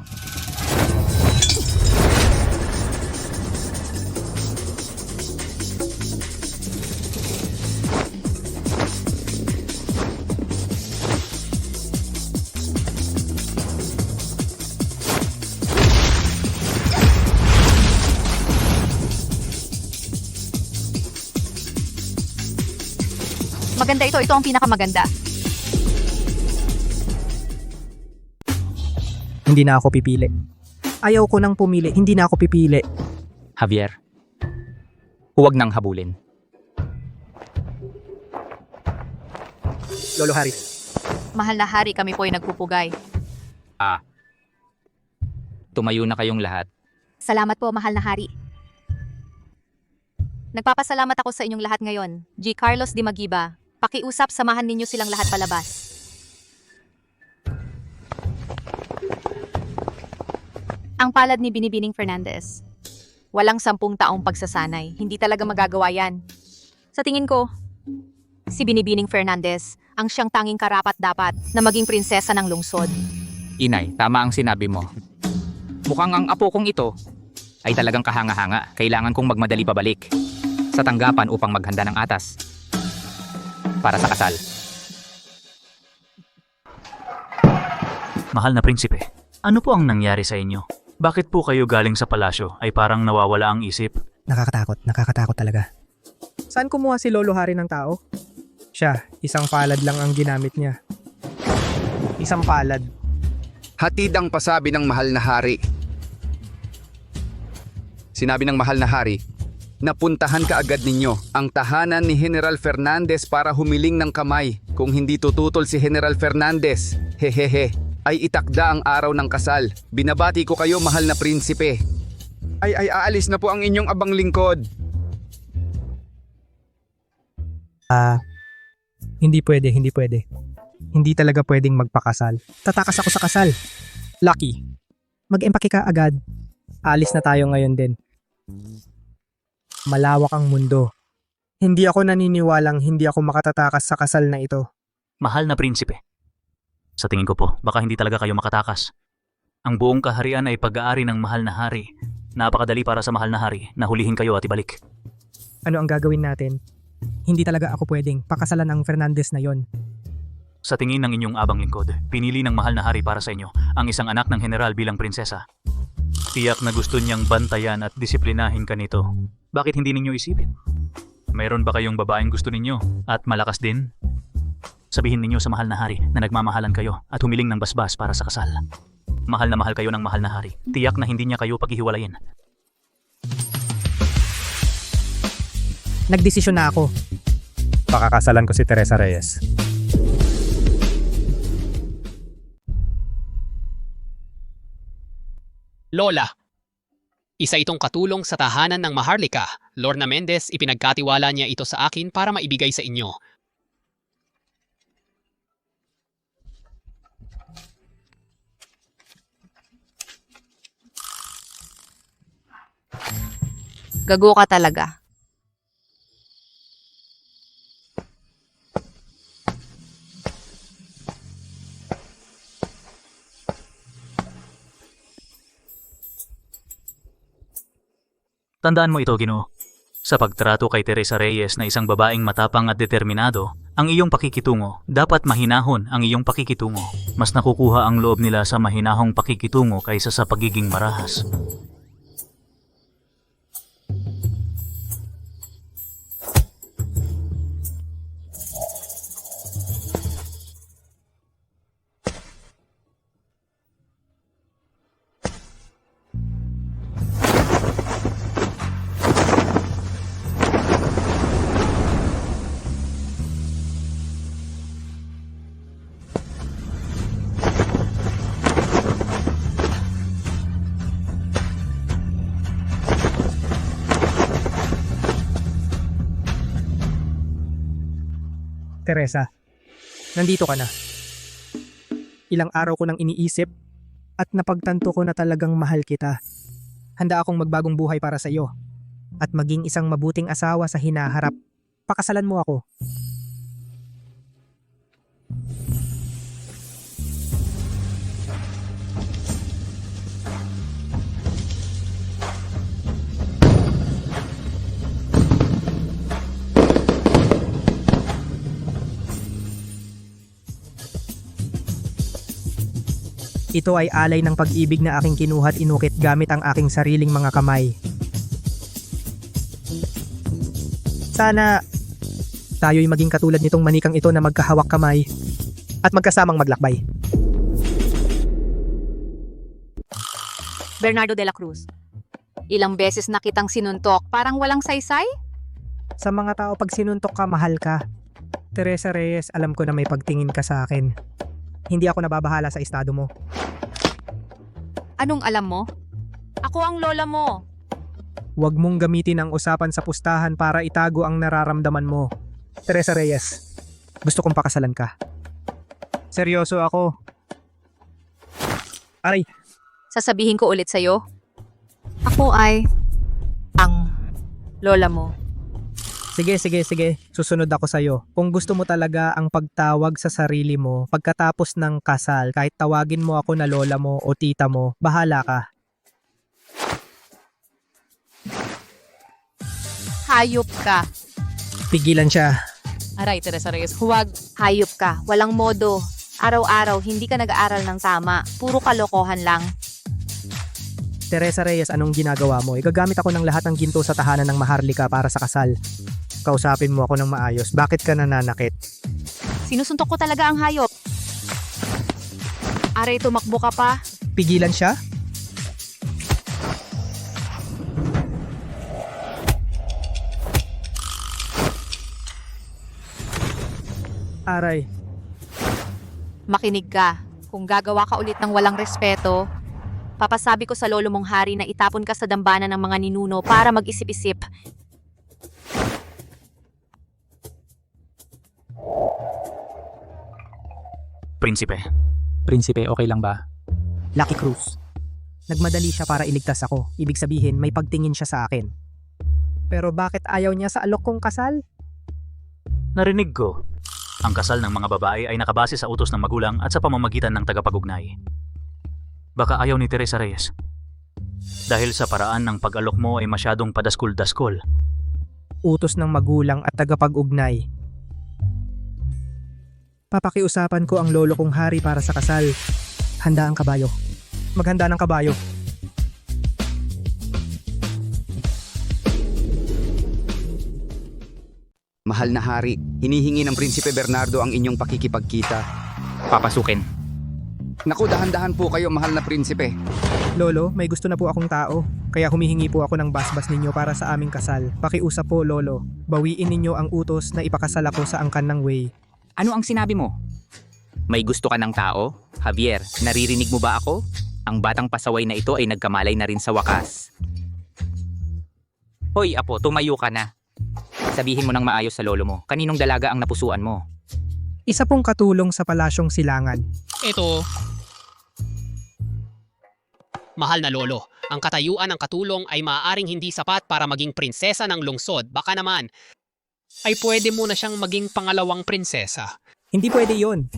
Maganda ito. Ito ang pinakamaganda. Hindi na ako pipili. Ayaw ko nang pumili, hindi na ako pipili. Javier, huwag nang habulin. Lolo Harry. Mahal na hari, kami po ay nagpupugay. Tumayo na kayong lahat. Salamat po, mahal na hari. Nagpapasalamat ako sa inyong lahat ngayon. G. Carlos de Magiba, pakiusap, samahan ninyo silang lahat palabas. Ang palad ni Binibining Fernandez. Walang 10 taong pagsasanay. Hindi talaga magagawa yan. Sa tingin ko, si Binibining Fernandez ang siyang tanging karapat-dapat na maging prinsesa ng lungsod. Inay, tama ang sinabi mo. Mukhang ang apo kong ito ay talagang kahanga-hanga. Kailangan kong magmadali pabalik sa tanggapan upang maghanda ng atas para sa kasal. Mahal na prinsipe, ano po ang nangyari sa inyo? Bakit po kayo galing sa palasyo ay parang nawawala ang isip? Nakakatakot talaga. Saan kumuha si Lolo Hari ng tao? Siya, isang palad lang ang ginamit niya. Isang palad. Hatid ang pasabi ng mahal na hari. Sinabi ng mahal na hari, napuntahan ka agad ninyo ang tahanan ni General Fernandez para humiling ng kamay. Kung hindi tututol si General Fernandez, hehehe, ay itakda ang araw ng kasal. Binabati ko kayo, mahal na prinsipe. Ay, aalis na po ang inyong abang lingkod. Hindi pwede. Hindi talaga pwedeng magpakasal. Tatakas ako sa kasal. Lucky. Mag-empake ka agad. Alis na tayo ngayon din. Malawak ang mundo. Hindi ako naniniwalang hindi ako makatatakas sa kasal na ito. Mahal na prinsipe, sa tingin ko po, baka hindi talaga kayo makatakas. Ang buong kaharian ay pag-aari ng mahal na hari. Napakadali para sa mahal na hari na hulihin kayo at ibalik. Ano ang gagawin natin? Hindi talaga ako pwedeng pakasalan ang Fernandez na yon. Sa tingin ng inyong abang lingkod, pinili ng mahal na hari para sa inyo ang isang anak ng general bilang prinsesa. Tiyak na gusto niyang bantayan at disiplinahin ka nito. Bakit hindi ninyo isipin? Mayroon ba kayong babaeng gusto ninyo at malakas din? Sabihin ninyo sa mahal na hari na nagmamahalan kayo at humiling ng basbas para sa kasal. Mahal na mahal kayo ng mahal na hari. Tiyak na hindi niya kayo paghihiwalayin. Nagdesisyon na ako. Pakakasalan ko si Teresa Reyes. Lola, isa itong katulong sa tahanan ng Maharlika. Lorna Mendez, ipinagkatiwala niya ito sa akin para maibigay sa inyo. Gago ka talaga. Tandaan mo ito, Ginoo. Sa pagtrato kay Teresa Reyes na isang babaeng matapang at determinado, ang iyong pakikitungo, dapat mahinahon ang iyong pakikitungo. Mas nakukuha ang loob nila sa mahinahong pakikitungo kaysa sa pagiging marahas. Teresa, nandito ka na. Ilang araw ko nang iniisip at napagtanto ko na talagang mahal kita. Handa akong magbagong buhay para sa iyo at maging isang mabuting asawa sa hinaharap. Pakasalan mo ako. Ito ay alay ng pag-ibig na aking kinuha at inukit gamit ang aking sariling mga kamay. Sana tayo'y maging katulad nitong manikang ito na magkahawak kamay at magkasamang maglakbay. Bernardo de la Cruz, ilang beses na kitang sinuntok, parang walang saysay? Sa mga tao pag sinuntok ka, mahal ka. Teresa Reyes, alam ko na may pagtingin ka sa akin. Hindi ako nababahala sa estado mo. Anong alam mo? Ako ang lola mo. Huwag mong gamitin ang usapan sa pustahan para itago ang nararamdaman mo. Teresa Reyes, gusto kong pakasalan ka. Seryoso ako. Aray, Sasabihin ko ulit sa'yo. Ako ay ang lola mo. Sige. Susunod ako sa'yo. Kung gusto mo talaga ang pagtawag sa sarili mo pagkatapos ng kasal, kahit tawagin mo ako na lola mo o tita mo, bahala ka. Hayop ka. Pigilan siya. Aray, Teresa Reyes, huwag. Hayop ka. Walang modo. Araw-araw, hindi ka nag-aaral ng tama. Puro kalokohan lang. Teresa Reyes, anong ginagawa mo? Igagamit ako ng lahat ng ginto sa tahanan ng Maharlika para sa kasal. Kausapin mo ako ng maayos. Bakit ka nananakit? Sinusuntok ko talaga ang hayop. Aray, tumakbo ka pa. Pigilan siya? Aray. Makinig ka. Kung gagawa ka ulit ng walang respeto, papasabi ko sa lolo mong hari na itapon ka sa dambana ng mga ninuno para mag-isip-isip. Prinsipe, okay lang ba? Lucky Cruz. Nagmadali siya para iligtas ako. Ibig sabihin, may pagtingin siya sa akin. Pero bakit ayaw niya sa alok kong kasal? Narinig ko. Ang kasal ng mga babae ay nakabase sa utos ng magulang at sa pamamagitan ng tagapag-ugnay. Baka ayaw ni Teresa Reyes. Dahil sa paraan ng pag-alok mo ay masyadong padaskul-daskol. Utos ng magulang at tagapag-ugnay. Papakiusapan ko ang lolo kong hari para sa kasal. Handa ang kabayo. Maghanda ng kabayo. Mahal na hari, hinihingi ng Prinsipe Bernardo ang inyong pakikipagkita. Papasukin. Naku, dahan-dahan po kayo, mahal na prinsipe. Lolo, may gusto na po akong tao. Kaya humihingi po ako ng basbas ninyo para sa aming kasal. Pakiusap po, Lolo. Bawiin ninyo ang utos na ipakasal ako sa angkan ng Wei. Ano ang sinabi mo? May gusto ka ng tao? Javier, naririnig mo ba ako? Ang batang pasaway na ito ay nagkamalay na rin sa wakas. Hoy, apo, tumayo ka na. Sabihin mo ng maayos sa lolo mo, kaninong dalaga ang napusuan mo? Isa pong katulong sa palasyong Silangan. Ito. Mahal na lolo, ang katayuan ng katulong ay maaaring hindi sapat para maging prinsesa ng lungsod. Baka naman, ay pwede mo na siyang maging pangalawang prinsesa. Hindi pwede yon.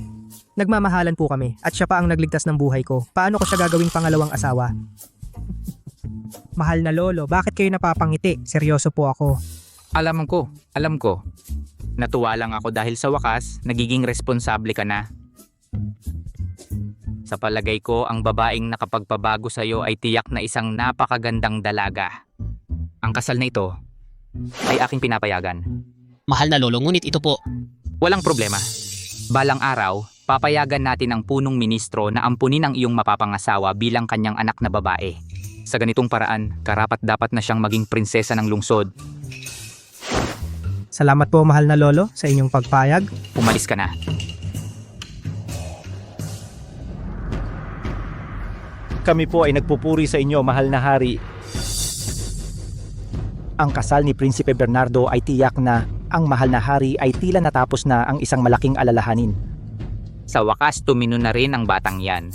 Nagmamahalan po kami at siya pa ang nagligtas ng buhay ko. Paano ko siya gagawing pangalawang asawa? Mahal na lolo, bakit kayo napapangiti? Seryoso po ako. Alam ko. Natuwa lang ako dahil sa wakas, nagiging responsable ka na. Sa palagay ko, ang babaeng nakapagpabago sa'yo ay tiyak na isang napakagandang dalaga. Ang kasal na ito ay aking pinapayagan. Mahal na lolo, ngunit ito po. Walang problema. Balang araw, papayagan natin ang punong ministro na ampunin ang iyong mapapangasawa bilang kanyang anak na babae. Sa ganitong paraan, karapat-dapat na siyang maging prinsesa ng lungsod. Salamat po, mahal na lolo, sa inyong pagpayag. Umalis ka na. Kami po ay nagpupuri sa inyo, mahal na hari. Ang kasal ni Prinsipe Bernardo ay tiyak na ang mahal na hari ay tila natapos na ang isang malaking alalahanin. Sa wakas, tumino na rin ang batang yan.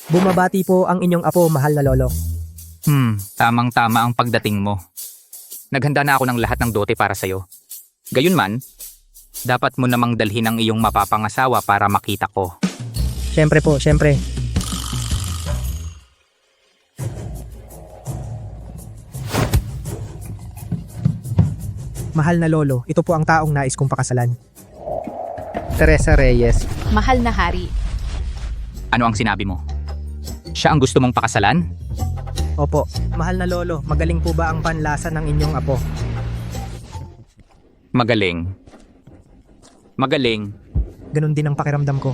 Bumabati po ang inyong apo, mahal na lolo. Tamang-tama ang pagdating mo. Naghanda na ako ng lahat ng dote para sa'yo. Gayunman, dapat mo namang dalhin ang iyong mapapangasawa para makita ko. Siyempre po, siyempre. Mahal na lolo, ito po ang taong nais kong pakasalan. Teresa Reyes. Mahal na hari. Ano ang sinabi mo? Siya ang gusto mong pakasalan? Opo, mahal na lolo, magaling po ba ang panlasa ng inyong apo? Magaling. Ganun din ang pakiramdam ko.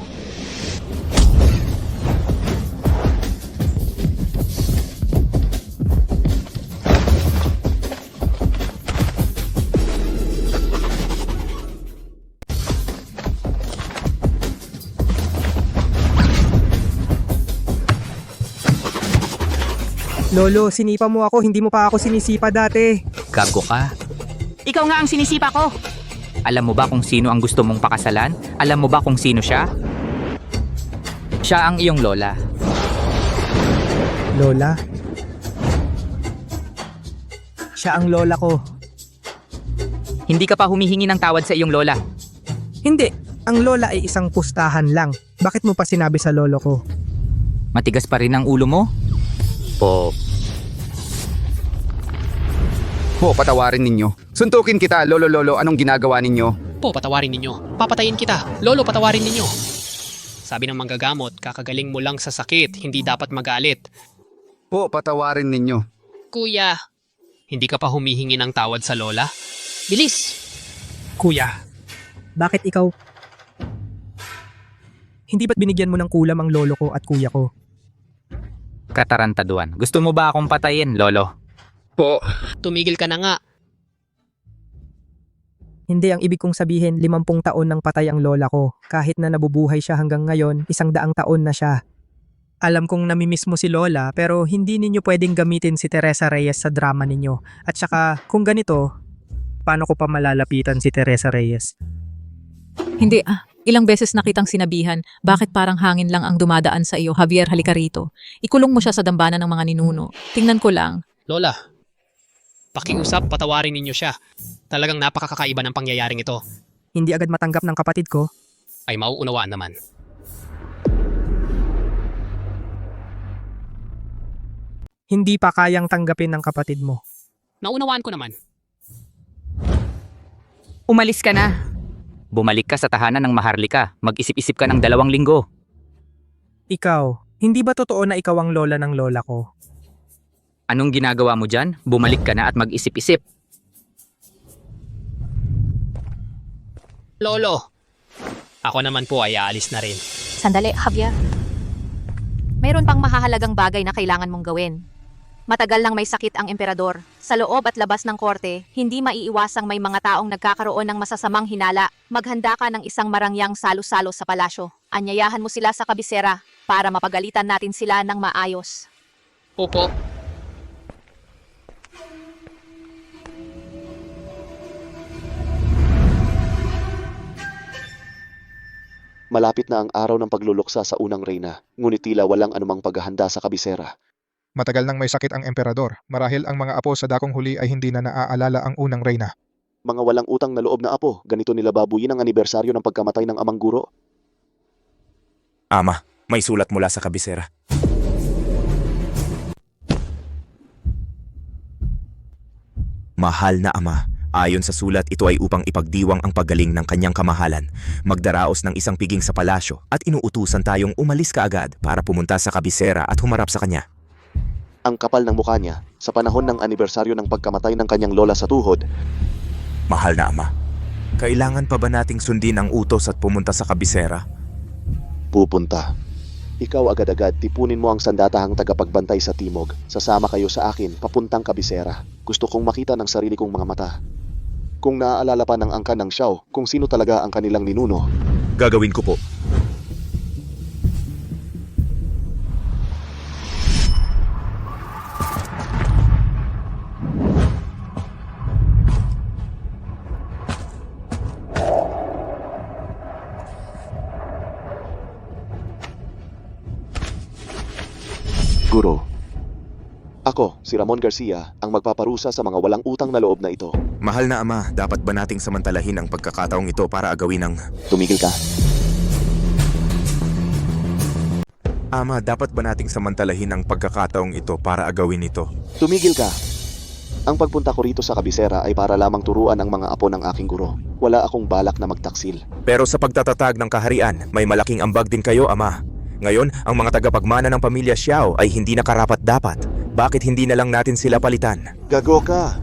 Lolo, sinipa mo ako, hindi mo pa ako sinisipa dati. Gago ka. Ikaw nga ang sinisipa ko. Alam mo ba kung sino ang gusto mong pakasalan? Alam mo ba kung sino siya? Siya ang iyong lola. Lola? Siya ang lola ko. Hindi ka pa humihingi ng tawad sa iyong lola. Hindi, ang lola ay isang pustahan lang. Bakit mo pa sinabi sa lolo ko? Matigas pa rin ang ulo mo? Po. Po, patawarin ninyo. Suntukin kita, lolo, anong ginagawa ninyo? Po, patawarin ninyo. Papatayin kita. Lolo, patawarin ninyo. Sabi ng manggagamot, kakagaling mo lang sa sakit, hindi dapat magalit. Po, patawarin ninyo. Kuya, hindi ka pa humihingi ng tawad sa lola? Bilis! Kuya, bakit ikaw... Hindi ba't binigyan mo ng kulam ang lolo ko at kuya ko? Katarantaduan. Gusto mo ba akong patayin, lolo? Po. Tumigil ka na nga. Hindi, ang ibig kong sabihin 50 taon nang patay ang lola ko. Kahit na nabubuhay siya hanggang ngayon, 100 taon na siya. Alam kong namimiss mo si lola pero hindi ninyo pwedeng gamitin si Teresa Reyes sa drama ninyo. At saka kung ganito, paano ko pa malalapitan si Teresa Reyes? Hindi, ilang beses na kitang sinabihan, bakit parang hangin lang ang dumadaan sa iyo, Javier, halika rito. Ikulong mo siya sa dambana ng mga ninuno. Tingnan ko lang. Lola, pakiusap, patawarin ninyo siya. Talagang napakakaiba ng pangyayaring ito. Hindi agad matanggap ng kapatid ko? Ay mauunawaan naman. Hindi pa kayang tanggapin ng kapatid mo. Naunawaan ko naman. Umalis ka na. Bumalik ka sa tahanan ng Maharlika. Mag-isip-isip ka ng 2 linggo. Ikaw, hindi ba totoo na ikaw ang lola ng lola ko? Anong ginagawa mo dyan? Bumalik ka na at mag-isip-isip. Lolo, ako naman po ay aalis na rin. Sandali, Javier. Mayroon pang mahahalagang bagay na kailangan mong gawin. Matagal nang may sakit ang emperador. Sa loob at labas ng korte, hindi maiiwasang may mga taong nagkakaroon ng masasamang hinala. Maghanda ka ng isang marangyang salo-salo sa palasyo. Anyayahan mo sila sa kabisera para mapagalitan natin sila ng maayos. Opo. Malapit na ang araw ng pagluluksa sa unang reyna, ngunit tila walang anumang paghahanda sa kabisera. Matagal nang may sakit ang emperador. Marahil ang mga apo sa dakong huli ay hindi na naaalala ang unang reyna. Mga walang utang na loob na apo, ganito nila babuyin ang anibersaryo ng pagkamatay ng amang guro. Ama, may sulat mula sa kabisera. Mahal na ama, ayon sa sulat ito ay upang ipagdiwang ang paggaling ng kanyang kamahalan, magdaraos ng isang piging sa palasyo at inuutusan tayong umalis kaagad para pumunta sa kabisera at humarap sa kanya. Ang kapal ng mukha niya, sa panahon ng anibersaryo ng pagkamatay ng kanyang lola sa tuhod. Mahal na ama, kailangan pa ba nating sundin ang utos at pumunta sa kabisera? Pupunta. Ikaw agad-agad tipunin mo ang sandatahang tagapagbantay sa timog. Sasama kayo sa akin papuntang kabisera. Gusto kong makita ng sarili kong mga mata. Kung naaalala pa ng angkan ng Xiao kung sino talaga ang kanilang ninuno. Gagawin ko po. Guro, ako, si Ramon Garcia, ang magpaparusa sa mga walang utang na loob na ito. Mahal na ama, dapat ba nating samantalahin ang pagkakataong ito para agawin ang... Tumigil ka. Ama, dapat ba nating samantalahin ang pagkakataong ito para agawin ito? Tumigil ka. Ang pagpunta ko rito sa kabisera ay para lamang turuan ang mga apo ng aking guro. Wala akong balak na magtaksil. Pero sa pagtatatag ng kaharian, may malaking ambag din kayo, ama. Ngayon, ang mga tagapagmana ng pamilya Xiao ay hindi na karapat-dapat. Bakit hindi na lang natin sila palitan? Gago ka!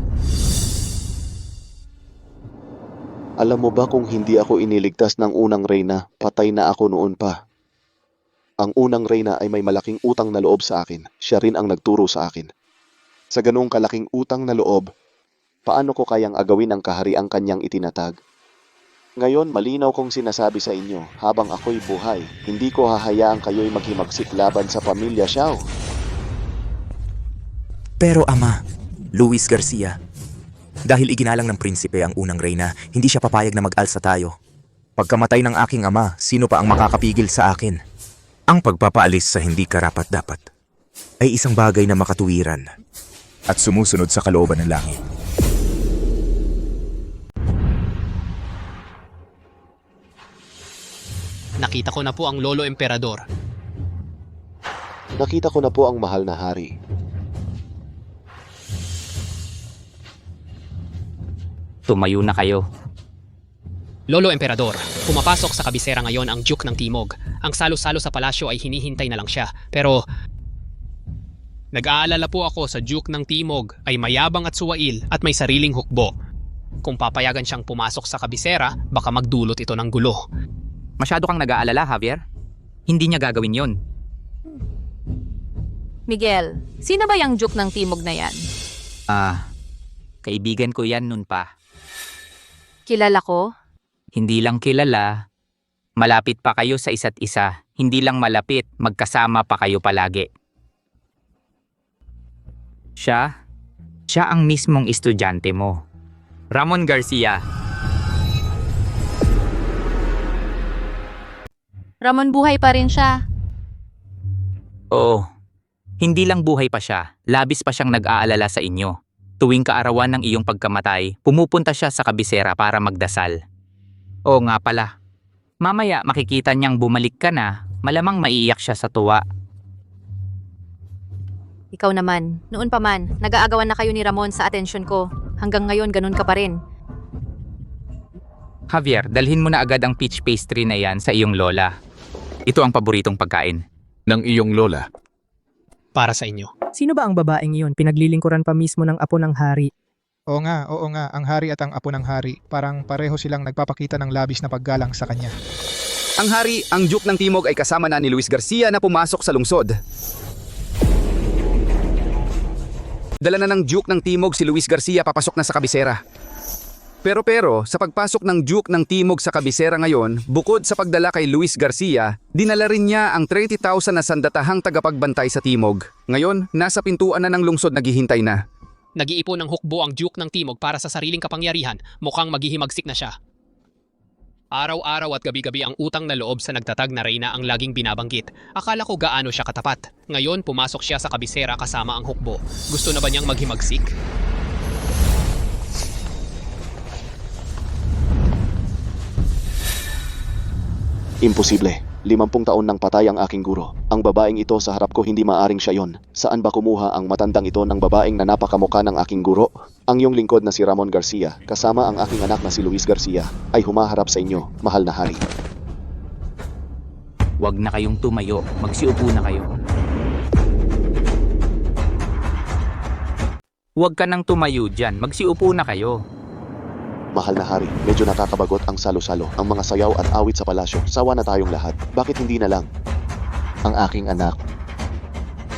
Alam mo ba kung hindi ako iniligtas ng unang reyna, patay na ako noon pa. Ang unang reyna ay may malaking utang na loob sa akin. Siya rin ang nagturo sa akin. Sa ganung kalaking utang na loob, paano ko kayang agawin ang kahariang kanyang itinatag? Ngayon, malinaw kong sinasabi sa inyo, habang ako'y buhay, hindi ko hahayaang kayo'y maghimagsik laban sa pamilya Xiao. Pero ama, Luis Garcia, dahil iginalang ng prinsipe ang unang reyna, hindi siya papayag na mag-alsa tayo. Pagkamatay ng aking ama, sino pa ang makakapigil sa akin? Ang pagpapaalis sa hindi karapat-dapat ay isang bagay na makatuwiran at sumusunod sa kalooban ng langit. Nakita ko na po ang Lolo Emperador. Nakita ko na po ang mahal na hari. Tumayo na kayo. Lolo Emperador, pumapasok sa kabisera ngayon ang Duke ng Timog. Ang salo-salo sa palasyo ay hinihintay na lang siya. Pero nag-aalala po ako sa Duke ng Timog ay mayabang at suwail at may sariling hukbo. Kung papayagan siyang pumasok sa kabisera, baka magdulot ito ng gulo. Masyado kang nag-aalala, Javier. Hindi niya gagawin yon. Miguel, sino ba yung Duke ng Timog na yan? Kaibigan ko yan nun pa. Kilala ko? Hindi lang kilala. Malapit pa kayo sa isa't isa. Hindi lang malapit, magkasama pa kayo palagi. Siya ang mismong estudyante mo. Ramon Garcia. Ramon, buhay pa rin siya. Oo. Hindi lang buhay pa siya, labis pa siyang nag-aalala sa inyo. Tuwing kaarawan ng iyong pagkamatay, pumupunta siya sa kabisera para magdasal. Oo nga pala. Mamaya makikita niyang bumalik ka na, malamang maiiyak siya sa tuwa. Ikaw naman, noon pa man, nag-aagawan na kayo ni Ramon sa atensyon ko. Hanggang ngayon, ganun ka pa rin. Javier, dalhin mo na agad ang peach pastry na yan sa iyong lola. Ito ang paboritong pagkain. Ng iyong lola. Para sa inyo. Sino ba ang babaeng iyon? Pinaglilingkuran pa mismo ng apo ng hari. Oo nga, ang hari at ang apo ng hari. Parang pareho silang nagpapakita ng labis na paggalang sa kanya. Ang hari, ang Duke ng Timog ay kasama na ni Luis Garcia na pumasok sa lungsod. Dala na ng Duke ng Timog si Luis Garcia papasok na sa kabisera. Pero sa pagpasok ng Duke ng Timog sa kabisera ngayon, bukod sa pagdala kay Luis Garcia, dinala rin niya ang 30,000 na sandatahang tagapagbantay sa Timog. Ngayon, nasa pintuan na ng lungsod naghihintay na. Nag-iipon ng hukbo ang Duke ng Timog para sa sariling kapangyarihan, mukhang maghihimagsik na siya. Araw-araw at gabi-gabi ang utang na loob sa nagtatag na reyna ang laging binabanggit. Akala ko gaano siya katapat. Ngayon, pumasok siya sa kabisera kasama ang hukbo. Gusto na ba niyang maghimagsik? Imposible. 50 taon nang patay ang aking guro. Ang babaeng ito sa harap ko hindi maaring siya yon. Saan ba kumuha ang matandang ito ng babaeng na napakamukha ng aking guro? Ang iyong lingkod na si Ramon Garcia, kasama ang aking anak na si Luis Garcia, ay humaharap sa inyo, mahal na hari. Huwag na kayong tumayo. Magsiupo na kayo. Huwag ka nang tumayo dyan. Magsiupo na kayo. Mahal na hari, medyo nakakabagot ang salo-salo, ang mga sayaw at awit sa palasyo. Sawa na tayong lahat. Bakit hindi na lang ang aking anak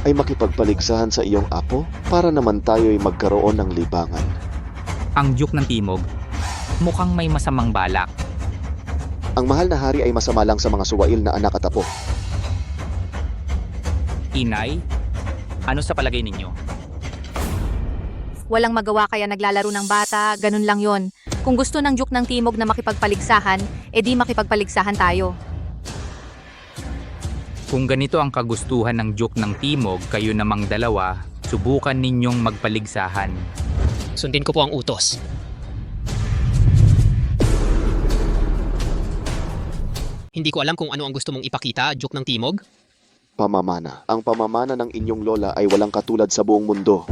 ay makipagpaligsahan sa iyong apo para naman tayo'y magkaroon ng libangan? Ang Duke ng Timog, mukhang may masamang balak. Ang mahal na hari ay masama lang sa mga suwail na anak at apo. Inay, ano sa palagay ninyo? Walang magawa kaya naglalaro ng bata, ganun lang yon. Kung gusto ng Duke ng Timog na makipagpaligsahan, edi makipagpaligsahan tayo. Kung ganito ang kagustuhan ng Duke ng Timog, kayo namang dalawa, subukan ninyong magpaligsahan. Sundin ko po ang utos. Hindi ko alam kung ano ang gusto mong ipakita, Duke ng Timog. Pamamana. Ang pamamana ng inyong lola ay walang katulad sa buong mundo.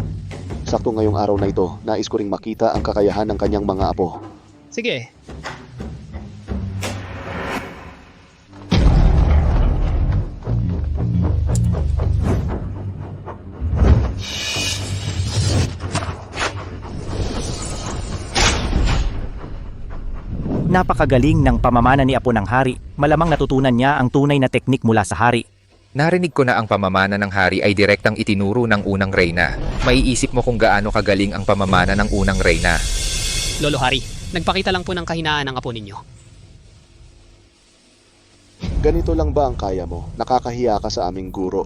Sakto ngayong araw na ito, nais ko ring makita ang kakayahan ng kanyang mga apo. Sige. Napakagaling ng pamamana ni apo ng hari. Malamang natutunan niya ang tunay na teknik mula sa hari. Narinig ko na ang pamamana ng hari ay direktang itinuro ng unang reyna. Maiisip mo kung gaano kagaling ang pamamana ng unang reyna. Lolo Hari, nagpakita lang po ng kahinaan ng apo ninyo. Ganito lang ba ang kaya mo? Nakakahiya ka sa aming guro.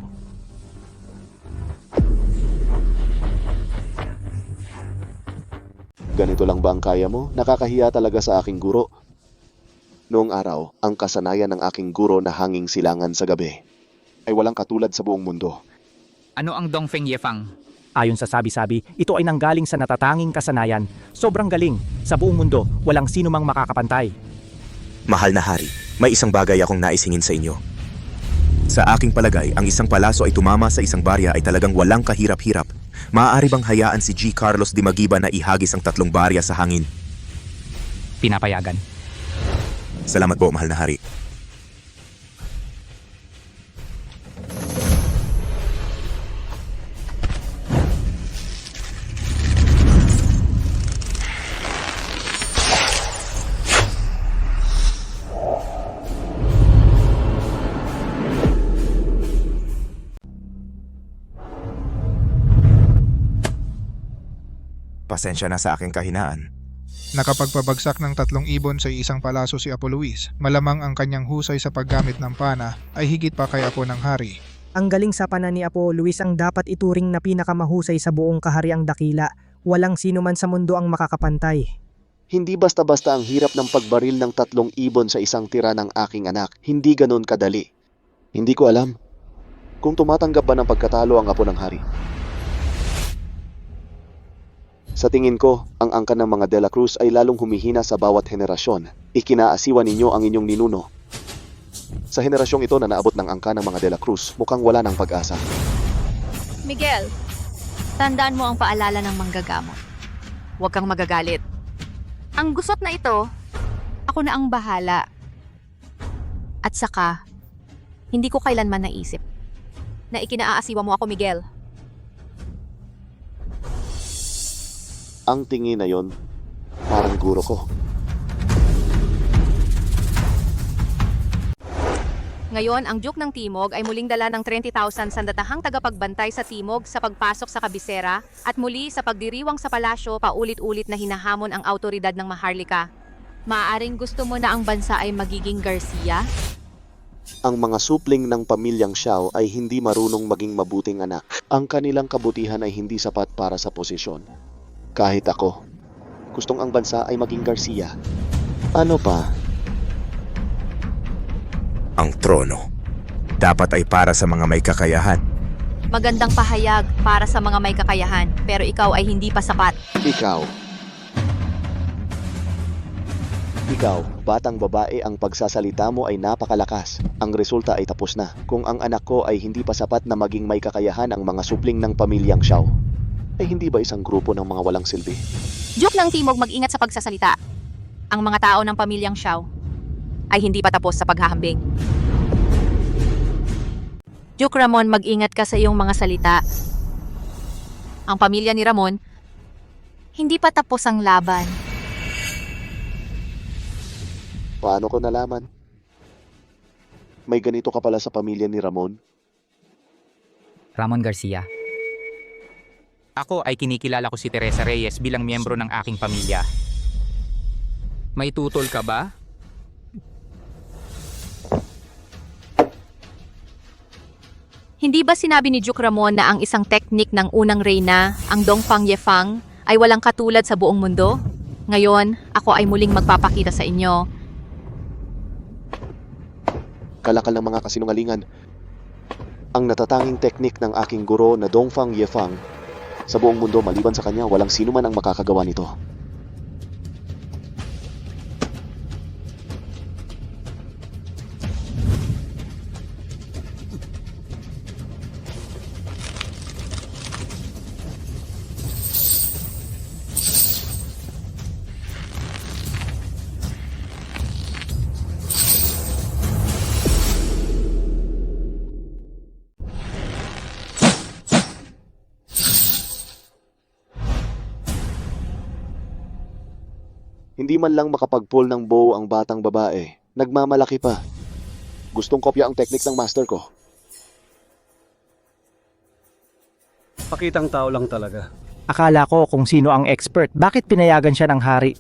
Ganito lang ba ang kaya mo? Nakakahiya talaga sa aking guro. Noong araw, ang kasanayan ng aking guro na hanging silangan sa gabi. ay walang katulad sa buong mundo. Ano ang Dongfeng Yefang? Ayon sa sabi-sabi, ito ay nanggaling sa natatanging kasanayan. Sobrang galing. Sa buong mundo, walang sino mang makakapantay. Mahal na hari, may isang bagay akong naisingin sa inyo. Sa aking palagay, ang isang palaso ay tumama sa isang barya ay talagang walang kahirap-hirap. Maaari bang hayaan si G. Carlos de Magiba na ihagis ang 3 barya sa hangin? Pinapayagan. Salamat po, mahal na hari. Pasensya na sa aking kahinaan. Nakapagpabagsak ng 3 ibon sa isang palaso si Apo Luis. Malamang ang kanyang husay sa paggamit ng pana ay higit pa kay Apo ng Hari. Ang galing sa pana ni Apo Luis ang dapat ituring na pinakamahusay sa buong kahariang dakila. Walang sino man sa mundo ang makakapantay. Hindi basta-basta ang hirap ng pagbaril ng 3 ibon sa isang tira ng aking anak. Hindi ganon kadali. Hindi ko alam kung tumatanggap ba ng pagkatalo ang Apo ng Hari. Sa tingin ko, ang angkan ng mga De La Cruz ay lalong humihina sa bawat henerasyon. Ikinaasiwa ninyo ang inyong ninuno. Sa henerasyong ito na naabot ng angkan ng mga De La Cruz, mukhang wala ng pag-asa. Miguel, tandaan mo ang paalala ng manggagamot. Huwag kang magagalit. Ang gusot na ito, ako na ang bahala. At saka, hindi ko kailanman naisip na ikinaasiwa mo ako, Miguel. Ang tingin na yon, parang guro ko. Ngayon, ang Duke ng Timog ay muling dala ng 30,000 sandatahang tagapagbantay sa Timog sa pagpasok sa kabisera at muli sa pagdiriwang sa palasyo paulit-ulit na hinahamon ang autoridad ng Maharlika. Maaaring gusto mo na ang bansa ay magiging Garcia? Ang mga supling ng pamilyang Xiao ay hindi marunong maging mabuting anak. Ang kanilang kabutihan ay hindi sapat para sa posisyon. Kahit ako, gustong ang bansa ay maging Garcia. Ano pa? Ang trono. Dapat ay para sa mga may kakayahan. Magandang pahayag para sa mga may kakayahan, pero ikaw ay hindi pa sapat. Ikaw, batang babae, ang pagsasalita mo ay napakalakas. Ang resulta ay tapos na. Kung ang anak ko ay hindi pa sapat na maging may kakayahan ang mga supling ng pamilyang Xiao, ay hindi ba isang grupo ng mga walang silbi? Duke ng Timog, mag-ingat sa pagsasalita. Ang mga tao ng pamilyang Xiao ay hindi pa tapos sa paghahambing. Duke Ramon, mag-ingat ka sa iyong mga salita. Ang pamilya ni Ramon, hindi pa tapos ang laban. Paano ko nalaman? May ganito ka pala sa pamilya ni Ramon? Ramon Garcia. Ako ay kinikilala ko si Teresa Reyes bilang miyembro ng aking pamilya. May tutol ka ba? Hindi ba sinabi ni Duke Ramon na ang isang teknik ng unang reyna, ang Dongfeng Yefang, ay walang katulad sa buong mundo? Ngayon, ako ay muling magpapakita sa inyo. Kalakal ng mga kasinungalingan. Ang natatanging teknik ng aking guro na Dongfeng Yefang, sa buong mundo maliban sa kanya, walang sino man ang makakagawa nito. Hindi man lang makapag-pull ng bow ang batang babae. Nagmamalaki pa. Gustong kopya ang teknik ng master ko. Pakitang tao lang talaga. Akala ko kung sino ang expert. Bakit pinayagan siya ng hari?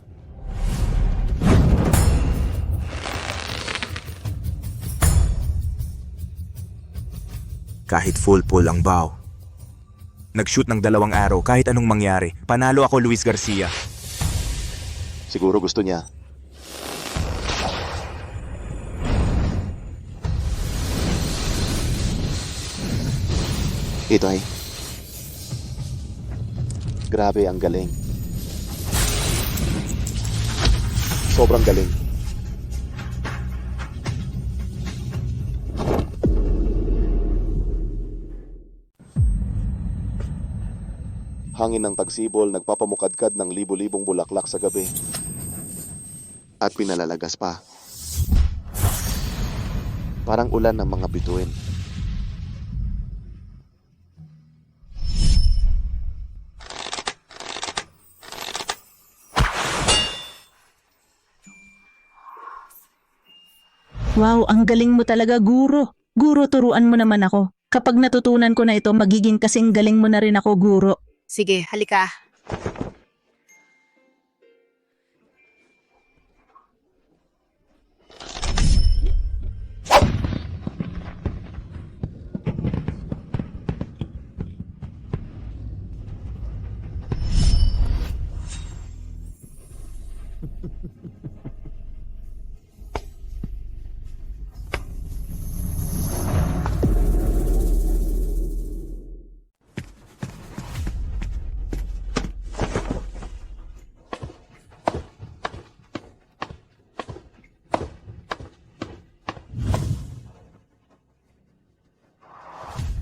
Kahit full pull ang bow. Nag-shoot ng 2 arrow kahit anong mangyari. Panalo ako, Luis Garcia. Siguro gusto niya. Ito ay. Grabe, ang galing. Sobrang galing. Hangin ng tagsibol nagpapamukadkad ng libo-libong bulaklak sa gabi. At pinalalagas pa. Parang ulan ng mga bituin. Wow, ang galing mo talaga, guro. Guro, turuan mo naman ako. Kapag natutunan ko na ito, magiging kasing galing mo na rin ako, guro. Sige, halika.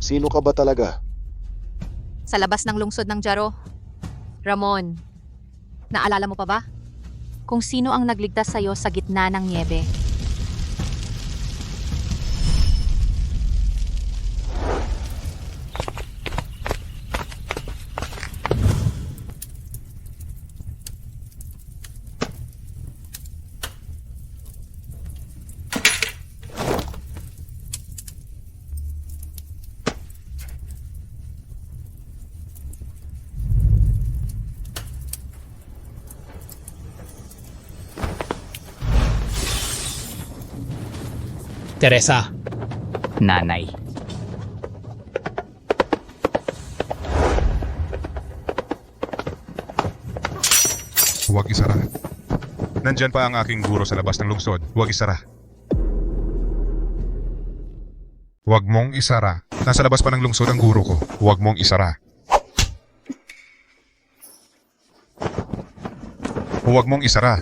Sino ka ba talaga? Sa labas ng lungsod ng Jaro. Ramon, naalala mo pa ba? Kung sino ang nagligtas sa'yo sa gitna ng niebe. Teresa, Nanay. Huwag isara. Nandyan pa ang aking guro sa labas ng lungsod. Huwag isara. Huwag mong isara. Nasa labas pa ng lungsod ang guro ko. Huwag mong isara. Huwag mong isara.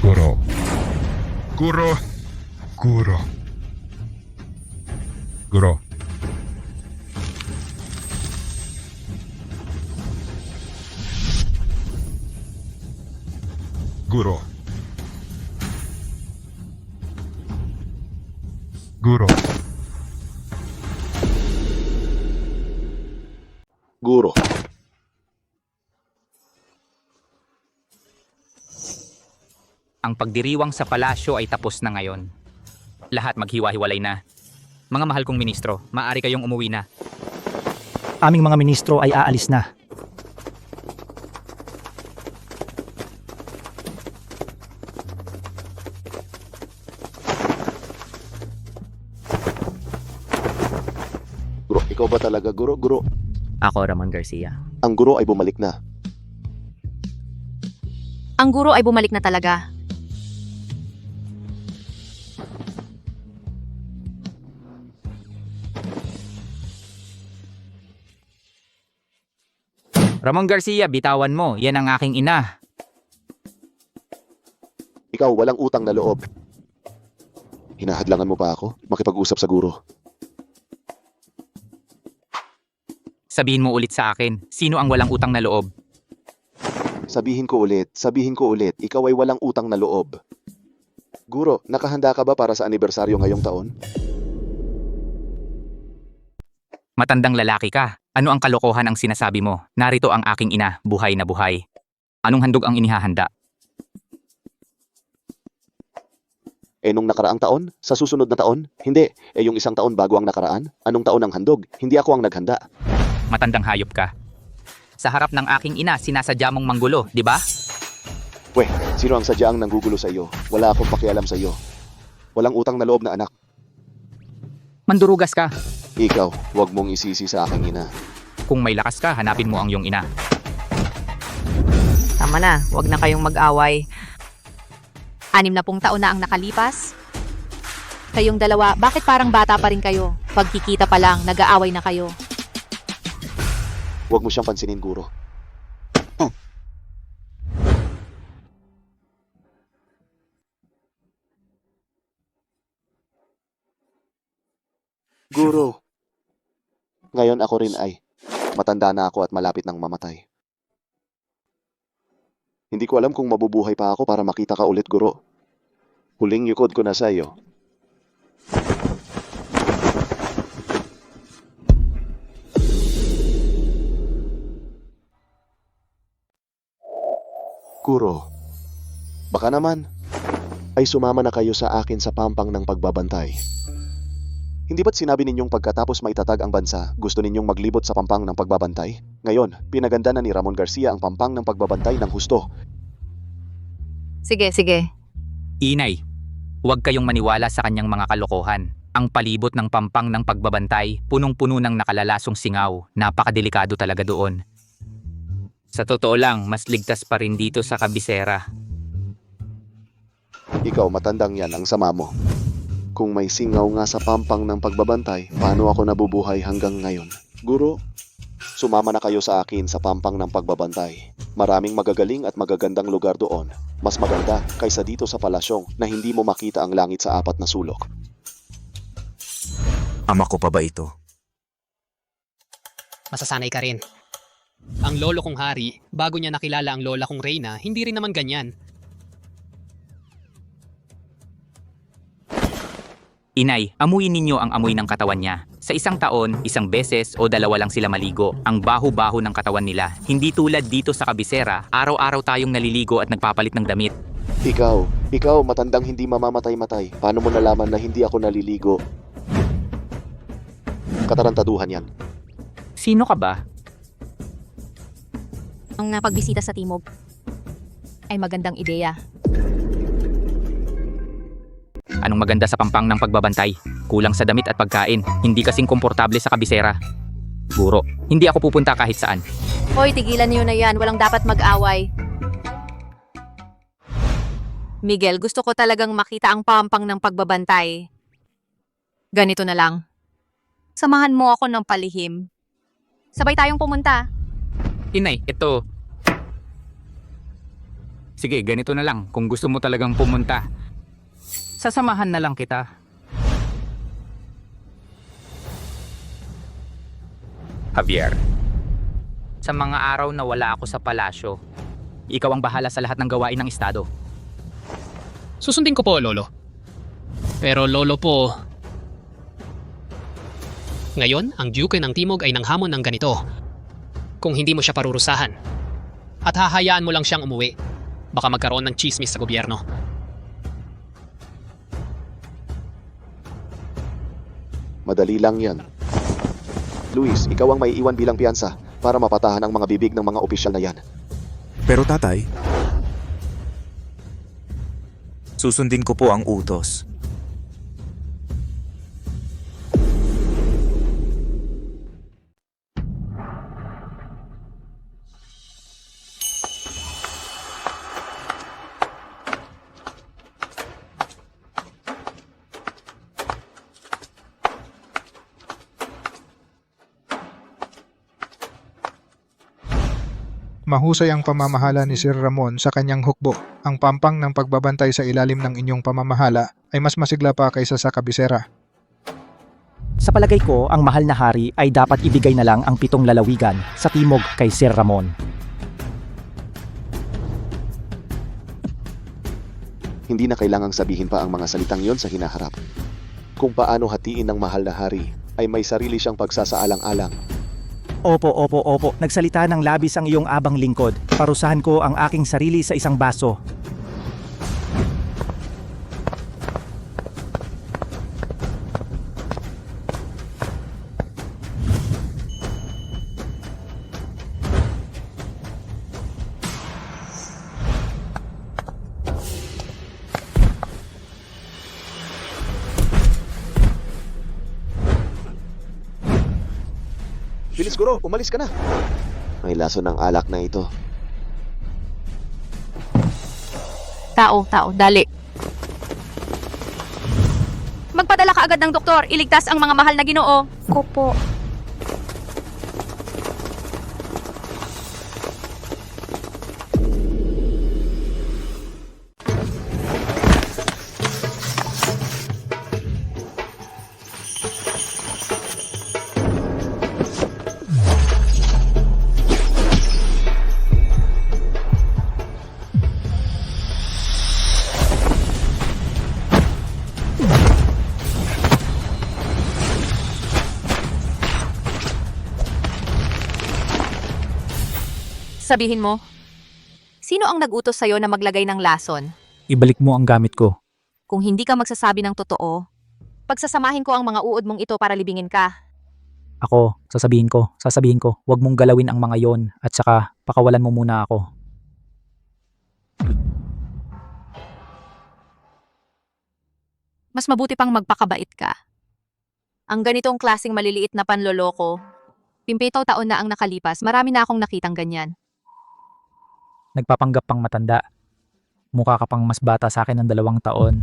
Guro. Guro. Guro. Guro. Guro. Guro. Guro. Ang pagdiriwang sa palasyo ay tapos na ngayon. Lahat maghiwa-hiwalay na. Mga mahal kong ministro, maaari kayong umuwi na. Aming mga ministro ay aalis na. Guro, ikaw ba talaga, guro? Guro. Ako, Ramon Garcia. Ang guro ay bumalik na. Ang guro ay bumalik na talaga. Ramon Garcia, bitawan mo. Yan ang aking ina. Ikaw, walang utang na loob. Hinahadlangan mo pa ako? Makipag-usap sa guro. Sabihin mo ulit sa akin, sino ang walang utang na loob? Sabihin ko ulit, ikaw ay walang utang na loob. Guro, nakahanda ka ba para sa anibersaryo ngayong taon? Matandang lalaki ka. Ano ang kalokohan ang sinasabi mo? Narito ang aking ina, buhay na buhay. Anong handog ang inihahanda? Nung nakaraang taon? Sa susunod na taon? Hindi. Yung isang taon bago ang nakaraan? Anong taon ang handog? Hindi ako ang naghanda. Matandang hayop ka. Sa harap ng aking ina, sinasadya mong manggulo, di ba? Weh, sino ang sadyaang nanggugulo sa iyo? Wala akong pakialam sa iyo. Walang utang na loob na anak. Mandurugas ka. Ikaw, huwag mong isisi sa aking ina. Kung may lakas ka, hanapin mo ang iyong ina. Tama na, wag na kayong mag-away. 60 taon na ang nakalipas. Kayong dalawa, bakit parang bata pa rin kayo? Pagkikita pa lang, nag-aaway na kayo. Huwag mo siyang pansinin, guro. Guro. Ngayon ako rin ay matanda na ako at malapit ng mamatay. Hindi ko alam kung mabubuhay pa ako para makita ka ulit, guro. Huling yukod ko na sa iyo. Guro, baka naman ay sumama na kayo sa akin sa pampang ng pagbabantay. Hindi ba't sinabi ninyong pagkatapos maitatag ang bansa, gusto ninyong maglibot sa pampang ng pagbabantay? Ngayon, pinaganda na ni Ramon Garcia ang pampang ng pagbabantay ng husto. Sige, sige. Inay, huwag kayong maniwala sa kanyang mga kalokohan. Ang palibot ng pampang ng pagbabantay, punong-puno ng nakalalasong singaw. Napakadelikado talaga doon. Sa totoo lang, mas ligtas pa rin dito sa kabisera. Ikaw, matandang yan ang sama mo. Kung may singaw nga sa pampang ng pagbabantay, paano ako nabubuhay hanggang ngayon? Guro, sumama na kayo sa akin sa pampang ng pagbabantay. Maraming magagaling at magagandang lugar doon. Mas maganda kaysa dito sa palasyong na hindi mo makita ang langit sa 4 na sulok. Ama ko pa ba ito? Masasanay ka rin. Ang lolo kong hari, bago niya nakilala ang lola kong Reyna, hindi rin naman ganyan. Inay, amuyin ninyo ang amoy ng katawan niya. Sa isang taon, 1 beses o 2 lang sila maligo. Ang baho-baho ng katawan nila. Hindi tulad dito sa kabisera, araw-araw tayong naliligo at nagpapalit ng damit. Ikaw, matandang hindi mamamatay-matay. Paano mo nalaman na hindi ako naliligo? Katarantaduhan yan. Sino ka ba? Ang pagbisita sa Timog ay magandang ideya. Anong maganda sa pampang ng pagbabantay? Kulang sa damit at pagkain. Hindi kasing komportable sa kabisera. Guro, hindi ako pupunta kahit saan. Hoy, tigilan niyo na yan. Walang dapat mag-away. Miguel, gusto ko talagang makita ang pampang ng pagbabantay. Ganito na lang. Samahan mo ako ng palihim. Sabay tayong pumunta. Inay, ito. Sige, ganito na lang. Kung gusto mo talagang pumunta, sasamahan na lang kita. Javier, sa mga araw na wala ako sa palasyo, ikaw ang bahala sa lahat ng gawain ng estado. Susundin ko po, lolo. Pero lolo po, ngayon, ang Duke ng Timog ay nanghamon ng ganito. Kung hindi mo siya parurusahan at hahayaan mo lang siyang umuwi, baka magkaroon ng chismis sa gobyerno. Madali lang yan. Luis, ikaw ang may iwan bilang piyansa para mapatahan ang mga bibig ng mga opisyal na yan. Pero tatay, susundin ko po ang utos. Mahusay ang pamamahala ni Sir Ramon sa kanyang hukbo. Ang pampang ng pagbabantay sa ilalim ng inyong pamamahala ay mas masigla pa kaysa sa kabisera. Sa palagay ko, ang mahal na hari ay dapat ibigay na lang ang 7 lalawigan sa timog kay Sir Ramon. Hindi na kailangang sabihin pa ang mga salitang yon sa hinaharap. Kung paano hatiin ng mahal na hari ay may sarili siyang pagsasaalang-alang. Opo. Nagsalita ng labis ang iyong abang lingkod. Parusahan ko ang aking sarili sa isang baso. Bilis, Guro. Umalis ka na. May lason ng alak na ito. Tao, dali. Magpadala ka agad ng doktor. Iligtas ang mga mahal na Ginoo. Opo. Sabihin mo, sino ang nag-utos sa'yo na maglagay ng lason? Ibalik mo ang gamit ko. Kung hindi ka magsasabi ng totoo, pagsasamahin ko ang mga uod mong ito para libingin ka. Ako, sasabihin ko, huwag mong galawin ang mga yon at saka pakawalan mo muna ako. Mas mabuti pang magpakabait ka. Ang ganitong klaseng maliliit na panloloko, 7 taon na ang nakalipas, marami na akong nakitang ganyan. Nagpapanggap pang matanda. Mukha ka pang mas bata sa akin ng 2 taon.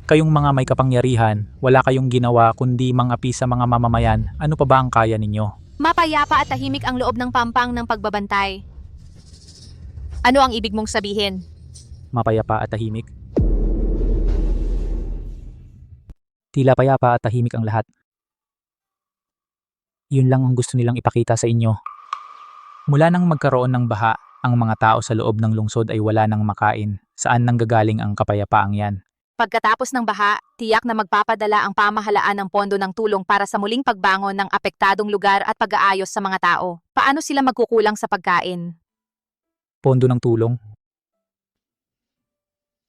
Kayong mga may kapangyarihan, wala kayong ginawa kundi mangapi sa mga mamamayan. Ano pa ba ang kaya ninyo? Mapayapa at tahimik ang loob ng pampang ng pagbabantay. Ano ang ibig mong sabihin? Mapayapa at tahimik? Tila payapa at tahimik ang lahat. Yun lang ang gusto nilang ipakita sa inyo. Mula nang magkaroon ng baha, ang mga tao sa loob ng lungsod ay wala nang makain. Saan nanggagaling ang kapayapaang yan? Pagkatapos ng baha, tiyak na magpapadala ang pamahalaan ng pondo ng tulong para sa muling pagbangon ng apektadong lugar at pag-aayos sa mga tao. Paano sila magkukulang sa pagkain? Pondo ng tulong?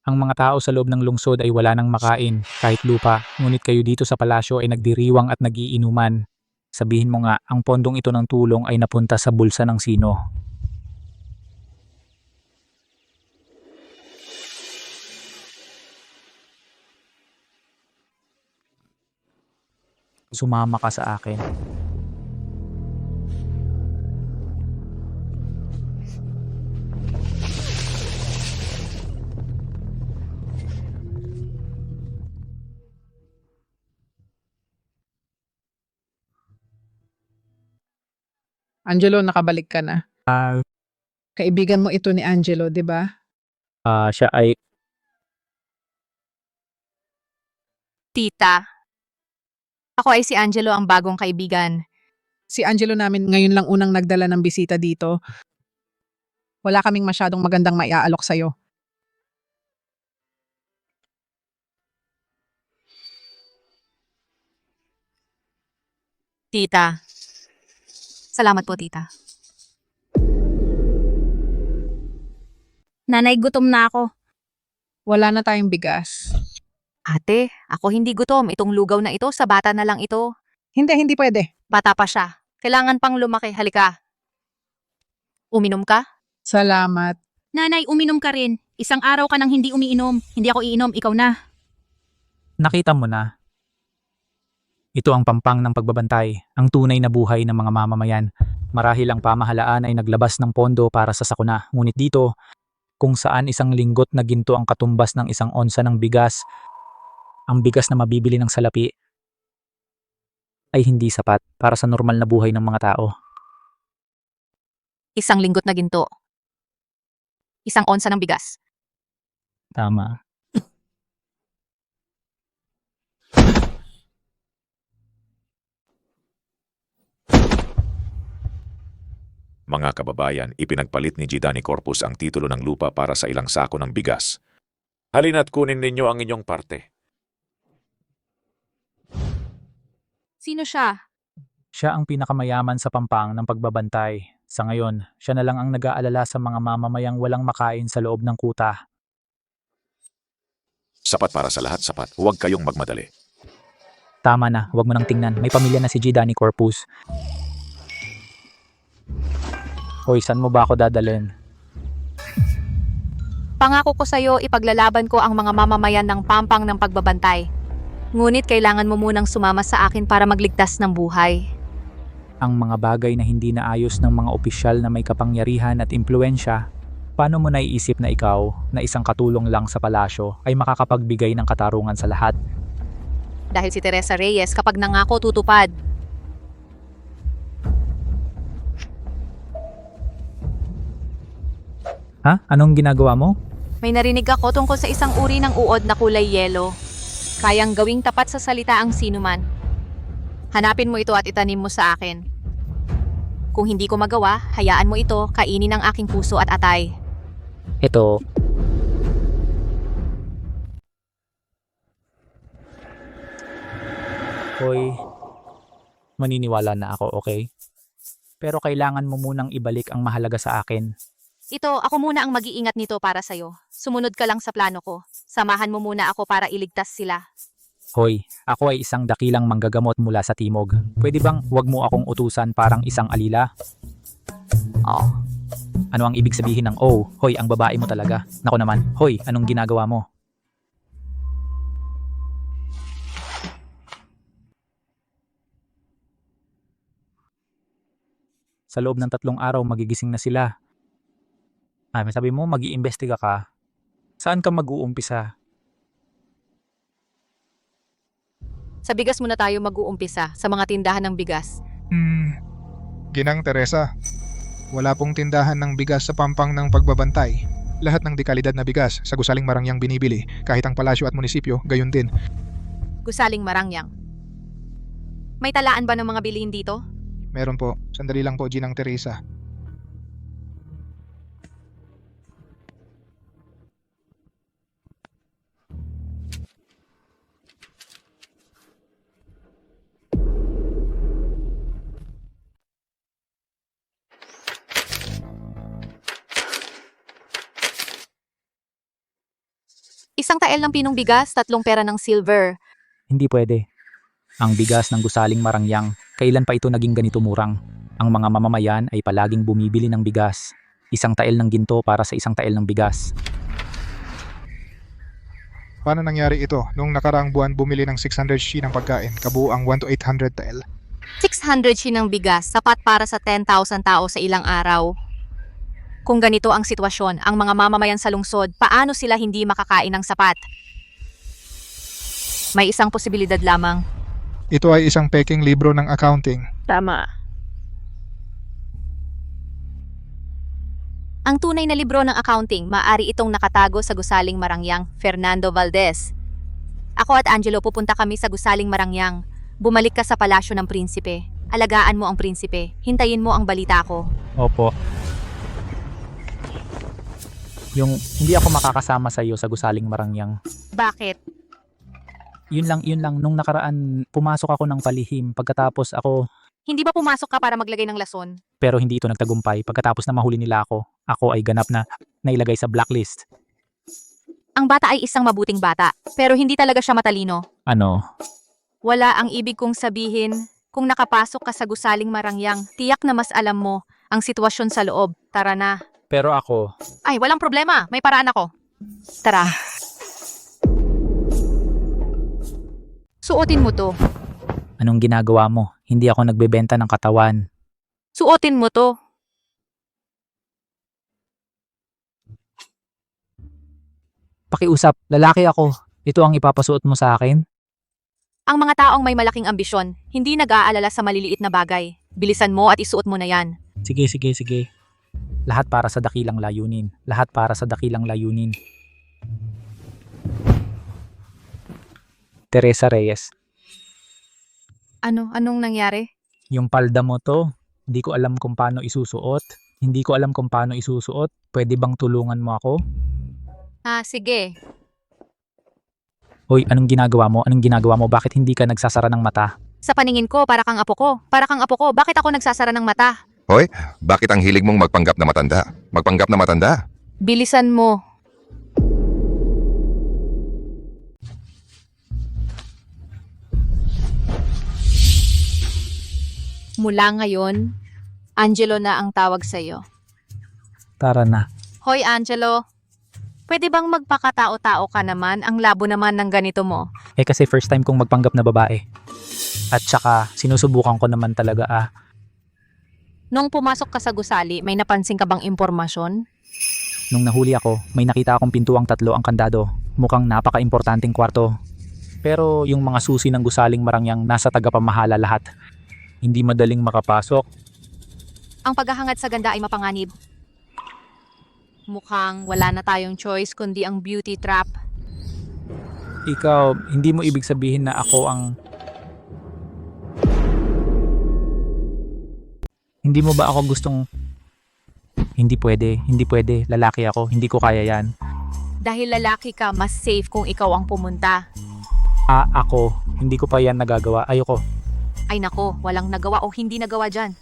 Ang mga tao sa loob ng lungsod ay wala nang makain, kahit lupa, ngunit kayo dito sa palasyo ay nagdiriwang at nagiinuman. Sabihin mo nga, ang pondong ito ng tulong ay napunta sa bulsa ng sino? Sumama ka sa akin. Angelo, nakabalik ka na. Kaibigan mo ito ni Angelo, di ba? Siya ay... Tita. Ako ay si Angelo, ang bagong kaibigan. Si Angelo namin ngayon lang unang nagdala ng bisita dito. Wala kaming masyadong magandang maiaalok sa'yo. Tita. Salamat po, tita. Nanay, gutom na ako. Wala na tayong bigas. Ate, ako hindi gutom. Itong lugaw na ito, sa bata na lang ito. Hindi pwede. Bata pa siya. Kailangan pang lumaki. Halika. Uminom ka? Salamat. Nanay, uminom ka rin. Isang araw ka nang hindi umiinom. Hindi ako iinom, ikaw na. Nakita mo na. Ito ang pampang ng pagbabantay, ang tunay na buhay ng mga mamamayan. Marahil ang pamahalaan ay naglabas ng pondo para sa sakuna. Ngunit dito, kung saan isang linggot na ginto ang katumbas ng 1 onsa ng bigas, ang bigas na mabibili ng salapi ay hindi sapat para sa normal na buhay ng mga tao. 1 linggot na ginto. 1 onsa ng bigas. Tama. Mga kababayan, ipinagpalit ni Gidani Corpus ang titulo ng lupa para sa ilang sako ng bigas. Halina't kunin ninyo ang inyong parte. Sino siya? Siya ang pinakamayaman sa pampang ng pagbabantay. Sa ngayon, siya na lang ang nag-aalala sa mga mamamayang walang makain sa loob ng kuta. Sapat para sa lahat, sapat. Huwag kayong magmadali. Tama na, huwag mo nang tingnan. May pamilya na si Gidani Corpus. Hoy, saan mo ba ako dadalhin? Pangako ko sa'yo, ipaglalaban ko ang mga mamamayan ng pampang ng pagbabantay. Ngunit kailangan mo munang sumama sa akin para magligtas ng buhay. Ang mga bagay na hindi naayos ng mga opisyal na may kapangyarihan at impluensya, paano mo naiisip na ikaw, na isang katulong lang sa palasyo, ay makakapagbigay ng katarungan sa lahat? Dahil si Teresa Reyes kapag nangako tutupad. Ha? Anong ginagawa mo? May narinig ako tungkol sa isang uri ng uod na kulay yelo. Kayang gawing tapat sa salita ang sinuman. Hanapin mo ito at itanim mo sa akin. Kung hindi ko magawa, hayaan mo ito kainin ng aking puso at atay. Ito. Hoy, maniniwala na ako, okay? Pero kailangan mo munang ibalik ang mahalaga sa akin. Ito, ako muna ang mag-iingat nito para sa'yo. Sumunod ka lang sa plano ko. Samahan mo muna ako para iligtas sila. Hoy, ako ay isang dakilang manggagamot mula sa Timog. Pwede bang wag mo akong utusan parang isang alila? Oh. Ano ang ibig sabihin ng oh? Hoy, ang babae mo talaga. Nako naman, hoy, anong ginagawa mo? Sa loob ng 3 araw, magigising na sila. Sabi mo, mag-iimbestiga ka. Saan ka mag-uumpisa? Sa bigas muna tayo mag-uumpisa sa mga tindahan ng bigas. Ginang Teresa, wala pong tindahan ng bigas sa pampang ng pagbabantay. Lahat ng dekalidad na bigas sa Gusaling Marangyang binibili, kahit ang palasyo at munisipyo, gayon din. Gusaling Marangyang. May talaan ba ng mga bilihin dito? Meron po. Sandali lang po, Ginang Teresa. Isang tael ng pinong bigas, 3 pera ng silver. Hindi pwede. Ang bigas ng Gusaling Marangyang, kailan pa ito naging ganito murang? Ang mga mamamayan ay palaging bumibili ng bigas. Isang tael ng ginto para sa isang tael ng bigas. Paano nangyari ito? Nung nakaraang buwan bumili ng 600 shi ng pagkain, kabuuang 1 to 800 tael. 600 shi ng bigas, sapat para sa 10,000 tao sa ilang araw. Kung ganito ang sitwasyon, ang mga mamamayan sa lungsod, paano sila hindi makakain ng sapat? May isang posibilidad lamang. Ito ay isang peking libro ng accounting. Tama. Ang tunay na libro ng accounting, maaari itong nakatago sa Gusaling Marangyang, Fernando Valdez. Ako at Angelo pupunta kami sa Gusaling Marangyang. Bumalik ka sa palasyo ng prinsipe. Alagaan mo ang prinsipe. Hintayin mo ang balita ko. Opo. Yung hindi ako makakasama sa iyo sa Gusaling Marangyang. Bakit? Yun lang, nung nakaraan pumasok ako ng palihim pagkatapos ako, Hindi ba pumasok ka para maglagay ng lason? pero hindi ito nagtagumpay pagkatapos na mahuli nila ako ay ganap na nailagay sa blacklist. Ang bata ay isang mabuting bata, pero hindi talaga siya matalino. Ano? Wala ang ibig kong sabihin, kung nakapasok ka sa Gusaling Marangyang, tiyak na mas alam mo ang sitwasyon sa loob. Tara na. Pero ako, Ay, walang problema. May paraan ako. Tara. Suotin mo to. anong ginagawa mo? Hindi ako nagbebenta ng katawan. Suotin mo to. Pakiusap, lalaki ako. Ito ang ipapasuot mo sa akin? Ang mga taong may malaking ambisyon, hindi nag-aalala sa maliliit na bagay. Bilisan mo at isuot mo na yan. Sige. Lahat para sa dakilang layunin. Teresa Reyes, Anong nangyari? yung palda mo to, hindi ko alam kung paano isusuot. Pwede bang tulungan mo ako? Sige. Hoy, anong ginagawa mo? Bakit hindi ka nagsasara ng mata? Sa paningin ko, para kang apo ko. Bakit ako nagsasara ng mata? Hoy, bakit ang hilig mong magpanggap na matanda? Bilisan mo. Mula ngayon, Angelo na ang tawag sa'yo. Tara na. Hoy, Angelo. Pwede bang magpakatao-tao ka naman? Ang labo naman ng ganito mo. Kasi first time kong magpanggap na babae. At saka, sinusubukan ko naman talaga Nung pumasok ka sa gusali, may napansin ka bang impormasyon? Nung nahuli ako, may nakita akong pintuang 3 ang kandado. Mukhang napaka-importanting kwarto. Pero yung mga susi ng gusaling marangyang nasa tagapamahala lahat. Hindi madaling makapasok. Ang paghahangad sa ganda ay mapanganib. Mukhang wala na tayong choice kundi ang beauty trap. Ikaw, hindi mo ibig sabihin na ako ang... Hindi mo ba ako gustong... Hindi pwede, lalaki ako, hindi ko kaya yan. Dahil lalaki ka, mas safe kung ikaw ang pumunta. Ako, hindi ko pa yan nagagawa, ayoko. Ay nako, walang nagawa o hindi nagawa dyan.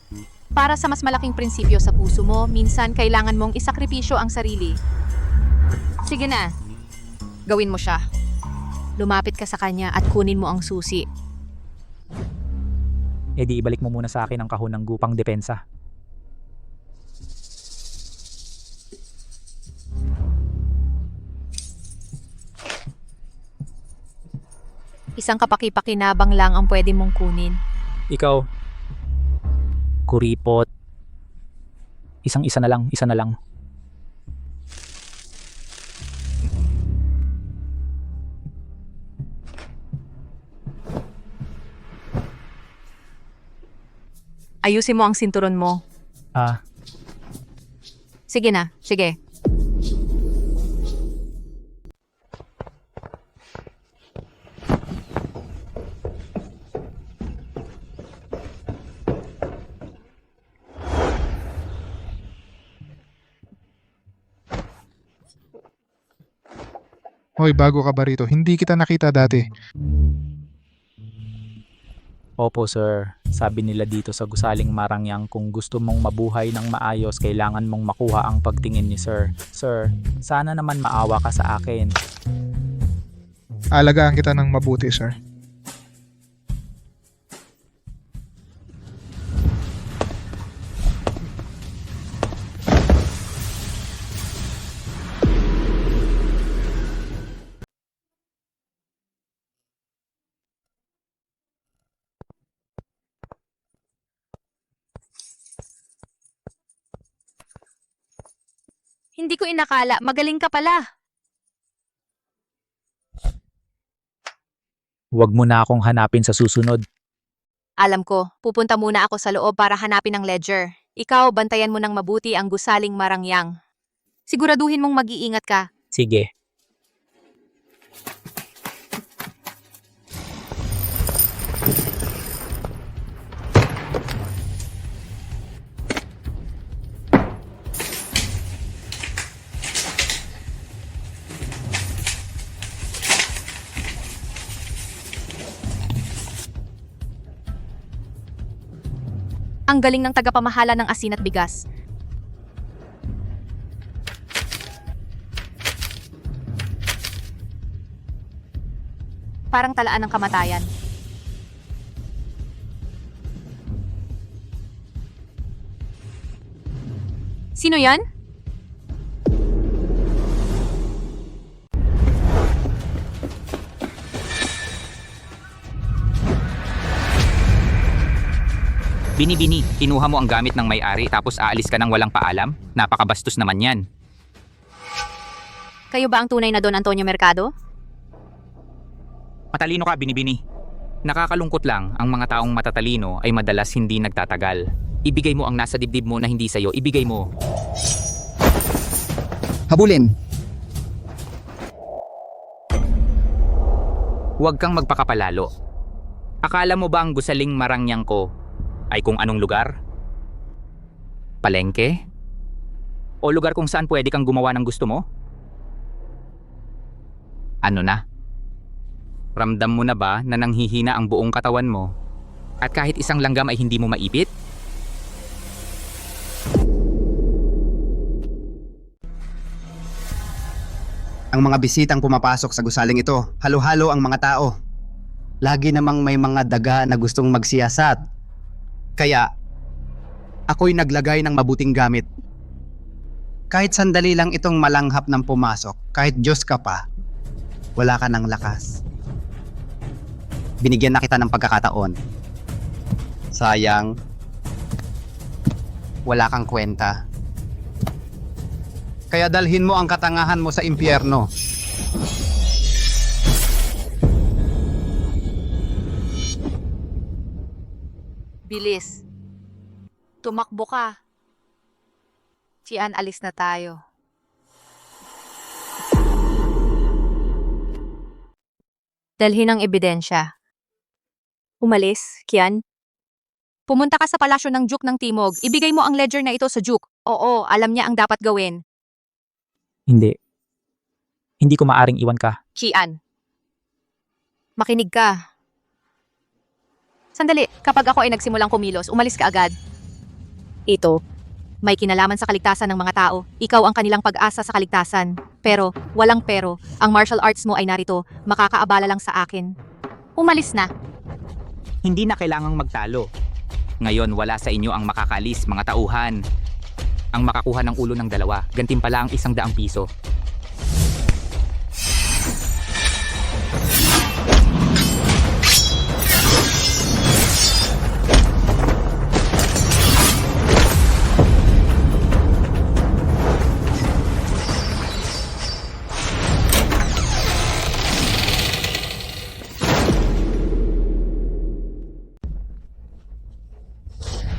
Para sa mas malaking prinsipyo sa puso mo, minsan kailangan mong isakripisyo ang sarili. Sige na, gawin mo siya. Lumapit ka sa kanya at kunin mo ang susi. Di ibalik mo muna sa akin ang kahon ng gupang depensa. Isang kapaki-pakinabang lang ang pwede mong kunin. Ikaw, kuripot. Isa na lang. Ayusin mo ang sinturon mo. Sige na, sige. Hoy, bago ka ba rito? Hindi kita nakita dati. Opo sir, sabi nila dito sa gusaling marangyang kung gusto mong mabuhay ng maayos, kailangan mong makuha ang pagtingin ni sir. Sir, sana naman maawa ka sa akin. Alagaan kita ng mabuti, sir. Hindi ko inakala, magaling ka pala. Huwag mo na akong hanapin sa susunod. Alam ko, pupunta muna ako sa loob para hanapin ang ledger. Ikaw, bantayan mo ng mabuti ang gusaling marangyang. Siguraduhin mong mag-iingat ka. Sige. Ang galing ng tagapamahala ng asin at bigas. Parang talaan ng kamatayan. Sino yan? Bini-bini, kinuha mo ang gamit ng may-ari tapos aalis ka ng walang paalam? Napakabastos naman yan. Kayo ba ang tunay na Don Antonio Mercado? Matalino ka, bini-bini. Nakakalungkot lang, ang mga taong matatalino ay madalas hindi nagtatagal. Ibigay mo ang nasa dibdib mo na hindi sa'yo, ibigay mo. Habulin! Huwag kang magpakapalalo. Akala mo ba ang gusaling marangyang ko ay kung anong lugar? Palengke? O lugar kung saan pwede kang gumawa ng gusto mo? Ano na? Ramdam mo na ba na nanghihina ang buong katawan mo? At kahit isang langgam ay hindi mo maipit? Ang mga bisitang pumapasok sa gusaling ito, halo-halo ang mga tao. Lagi namang may mga daga na gustong magsiyasat. Kaya, ako'y naglagay ng mabuting gamit. Kahit sandali lang itong malanghap ng pumasok, kahit Diyos ka pa, wala ka ng lakas. Binigyan na kita ng pagkakataon. Sayang, wala kang kwenta. Kaya dalhin mo ang katangahan mo sa impyerno. Bilis. Tumakbo ka. Kian, alis na tayo. Dalhin ang ebidensya. Umalis, Kian? Pumunta ka sa palasyo ng Duke ng Timog. Ibigay mo ang ledger na ito sa Duke. Oo, alam niya ang dapat gawin. Hindi. Hindi ko maaring iwan ka. Kian. Makinig ka. Sandali, kapag ako ay nagsimulang kumilos, umalis ka agad. Ito, may kinalaman sa kaligtasan ng mga tao. Ikaw ang kanilang pag-asa sa kaligtasan. Pero, walang pero, ang martial arts mo ay narito, makakaabala lang sa akin. Umalis na. Hindi na kailangang magtalo. Ngayon, wala sa inyo ang makakalis, mga tauhan. Ang makakuha ng ulo ng dalawa, gantimpala ang 100 piso.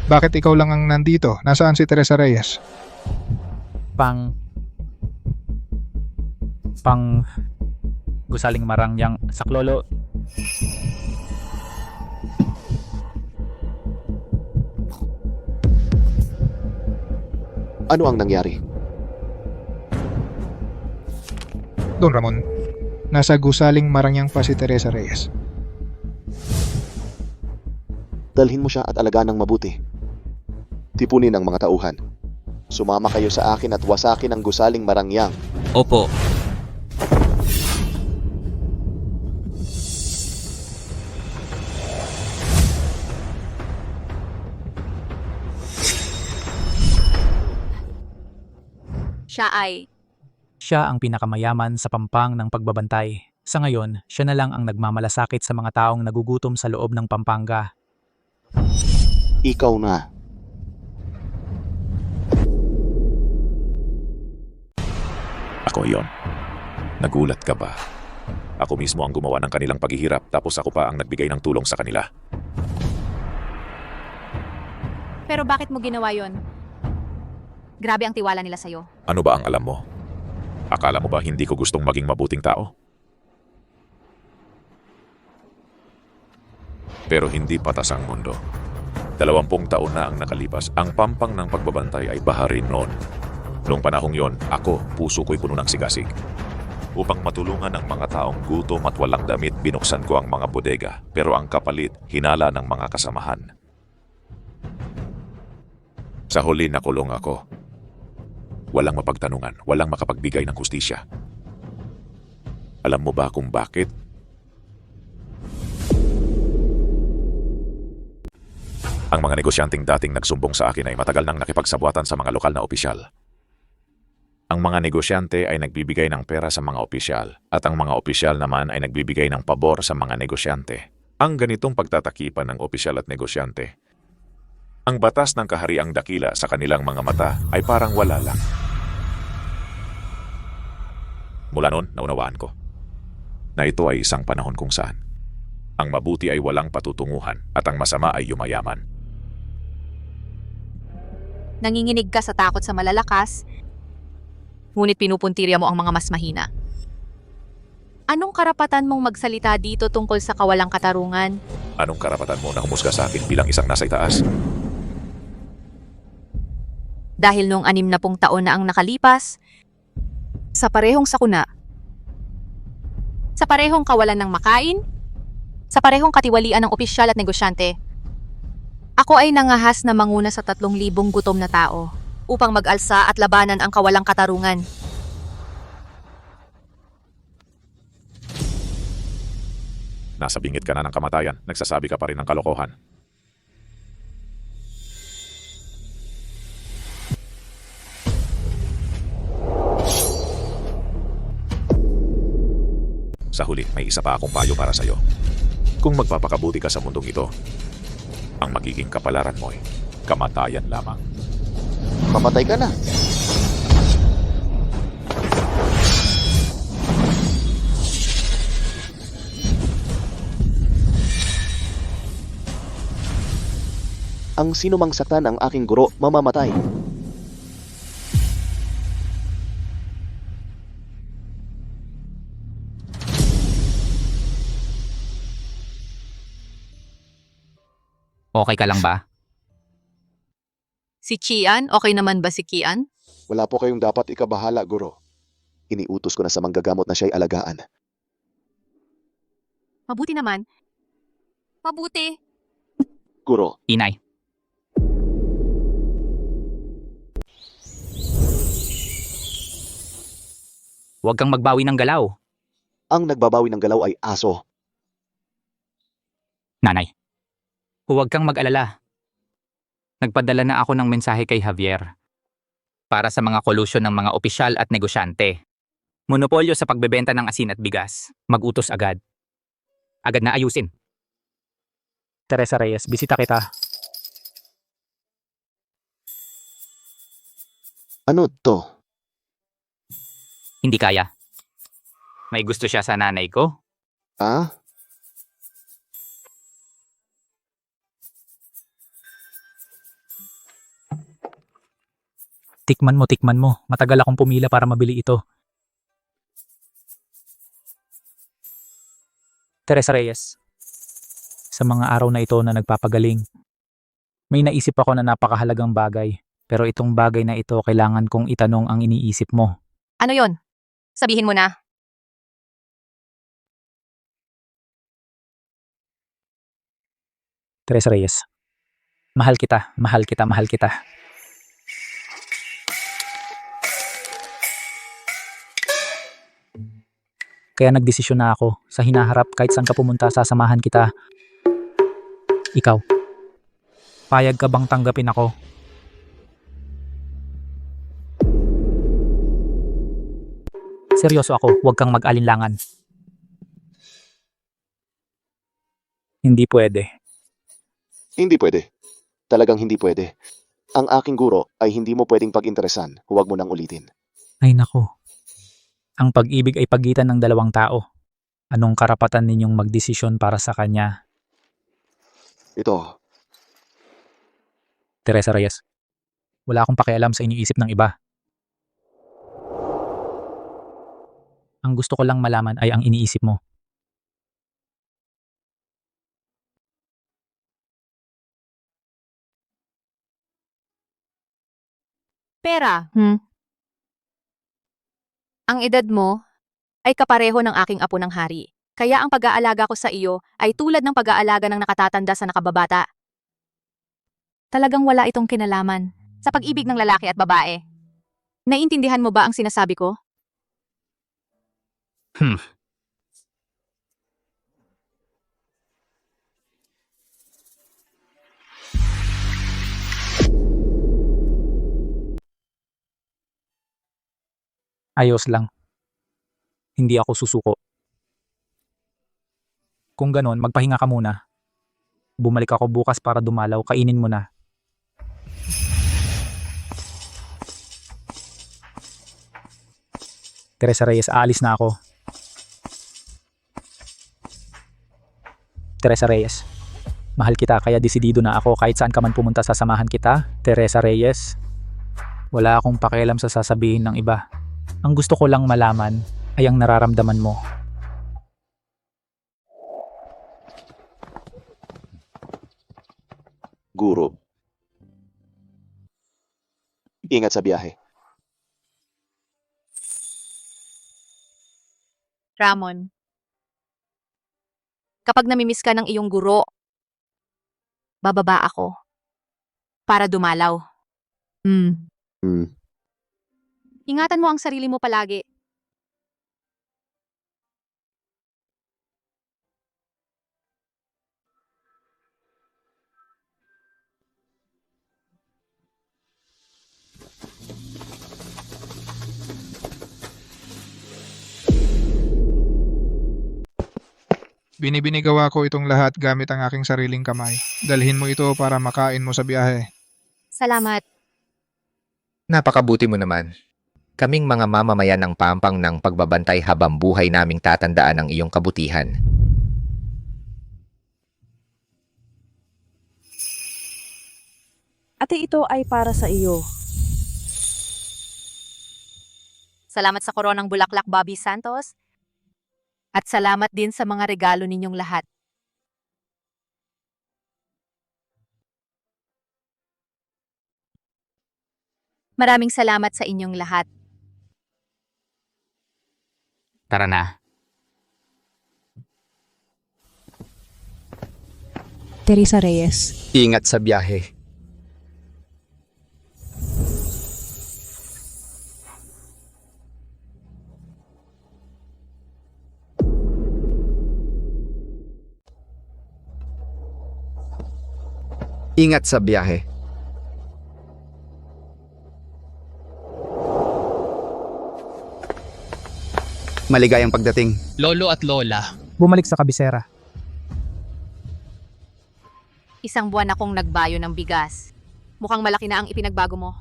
Bakit ikaw lang ang nandito? Nasaan si Teresa Reyes? Gusaling marangyang saklolo. Ano ang nangyari? Don Ramon, nasa gusaling marangyang pa si Teresa Reyes. Dalhin mo siya at alagaan ng mabuti. Tipunin ang mga tauhan. Sumama kayo sa akin at wasakin ang gusaling marangyang. Opo. Siya ang pinakamayaman sa pampang ng pagbabantay. Sa ngayon, siya na lang ang nagmamalasakit sa mga taong nagugutom sa loob ng Pampanga. Ikaw na. Ako yon. Nagulat ka ba? Ako mismo ang gumawa ng kanilang paghihirap tapos ako pa ang nagbigay ng tulong sa kanila. Pero bakit mo ginawa yon? Grabe ang tiwala nila sa'yo. Ano ba ang alam mo? Akala mo ba hindi ko gustong maging mabuting tao? Pero hindi patas ang mundo. 20 taon na ang nakalipas, ang pampang ng pagbabantay ay baharin noon. Noong panahong yon, ako, puso ko'y puno ng sigasig. Upang matulungan ang mga taong gutom at walang damit, binuksan ko ang mga bodega. Pero ang kapalit, hinala ng mga kasamahan. Sa huli nakulong ako. Walang mapagtanungan, walang makapagbigay ng hustisya. Alam mo ba kung bakit? Ang mga negosyanteng dating nagsumbong sa akin ay matagal nang nakipagsabuatan sa mga lokal na opisyal. Ang mga negosyante ay nagbibigay ng pera sa mga opisyal at ang mga opisyal naman ay nagbibigay ng pabor sa mga negosyante. Ang ganitong pagtatakipan ng opisyal at negosyante, ang batas ng kahariang dakila sa kanilang mga mata ay parang wala lang. Mula noon, naunawaan ko na ito ay isang panahon kung saan ang mabuti ay walang patutunguhan at ang masama ay yumayaman. Nanginginig ka sa takot sa malalakas, ngunit pinupuntirya mo ang mga mas mahina. Anong karapatan mong magsalita dito tungkol sa kawalang katarungan? Anong karapatan mo na humusga sa akin bilang isang nasa itaas? Dahil noong 60 taon na ang nakalipas, sa parehong sakuna, sa parehong kawalan ng makain, sa parehong katiwalian ng opisyal at negosyante, ako ay nangahas na manguna sa 3,000 gutom na tao upang mag-alsa at labanan ang kawalang katarungan. Nasa bingit ka na ng kamatayan, nagsasabi ka pa rin ng kalokohan. Sa huli, may isa pa akong payo para sa'yo. Kung magpapakabuti ka sa mundong ito, ang magiging kapalaran mo'y kamatayan lamang. Mamatay ka na. Ang sinumang saktan ang aking guro, mamamatay. Okay ka lang ba? Si Kian, okay naman ba si Kian? Wala po kayong dapat ikabahala, guro. Iniutos ko na sa manggagamot na siya'y alagaan. Mabuti naman. Mabuti. Guro, Inay. Huwag kang magbawi ng galaw. ang nagbabawi ng galaw ay aso. Nanay. Huwag kang mag-alala. Nagpadala na ako ng mensahe kay Javier para sa mga kolusyon ng mga opisyal at negosyante. Monopolyo sa pagbebenta ng asin at bigas. Mag-utos agad. Agad na ayusin. Teresa Reyes, bisita kita. Ano to? Hindi kaya. May gusto siya sa nanay ko? Ah? Tikman mo. Matagal akong pumila para mabili ito. Teresa Reyes, sa mga araw na ito na nagpapagaling, may naisip ako na napakahalagang bagay. Pero itong bagay na ito, kailangan kong itanong ang iniisip mo. Ano yon? Sabihin mo na. Teresa Reyes, mahal kita. Kaya nagdesisyon na ako. Sa hinaharap, kahit saan ka pumunta, sasamahan kita. Ikaw, payag ka bang tanggapin ako? Seryoso ako, huwag kang mag-alinlangan. Hindi pwede. Hindi pwede. Talagang hindi pwede. Ang aking guro ay hindi mo pwedeng pag-interesan. Huwag mo nang ulitin. Ay nako. Ang pag-ibig ay pagitan ng dalawang tao. Anong karapatan ninyong magdesisyon para sa kanya? Ito, Teresa Reyes, wala akong pakialam sa iniisip ng iba. Ang gusto ko lang malaman ay ang iniisip mo. Pera. Ang edad mo ay kapareho ng aking apo ng hari. Kaya ang pag-aalaga ko sa iyo ay tulad ng pag-aalaga ng nakatatanda sa nakababata. Talagang wala itong kinalaman sa pag-ibig ng lalaki at babae. Naiintindihan mo ba ang sinasabi ko? Ayos lang. Hindi ako susuko. Kung ganon, magpahinga ka muna. Bumalik ako bukas para dumalaw, kainin mo na. Teresa Reyes, aalis na ako. Teresa Reyes, mahal kita kaya desidido na ako kahit saan ka man pumunta sasamahan kita. Teresa Reyes, wala akong pakialam sa sasabihin ng iba. Ang gusto ko lang malaman ay ang nararamdaman mo. guro. Ingat sa biyahe. Ramon, kapag namimiss ka ng iyong guro, bababa ako para dumalaw. Ingatan mo ang sarili mo palagi. Binibinigawa ko itong lahat gamit ang aking sariling kamay. Dalhin mo ito para makain mo sa biyahe. Salamat. Napakabuti mo naman. Kaming mga mamamayan ng pampang ng pagbabantay habang buhay naming tatandaan ang iyong kabutihan. Ate, ito ay para sa iyo. Salamat sa koronang bulaklak, Bobby Santos. At salamat din sa mga regalo ninyong lahat. Maraming salamat sa inyong lahat. Tara na. Teresa Reyes. Ingat sa biyahe. Ingat sa biyahe. Maligayang pagdating. Lolo at Lola, Bumalik sa kabisera. Isang buwan akong nagbayo ng bigas. Mukhang malaki na ang ipinagbago mo.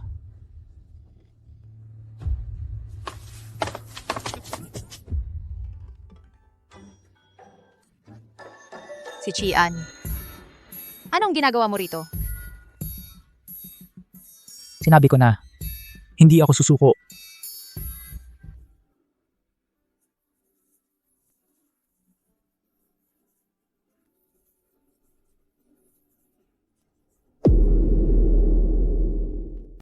Si Chian. Anong ginagawa mo rito? Sinabi ko na, hindi ako susuko.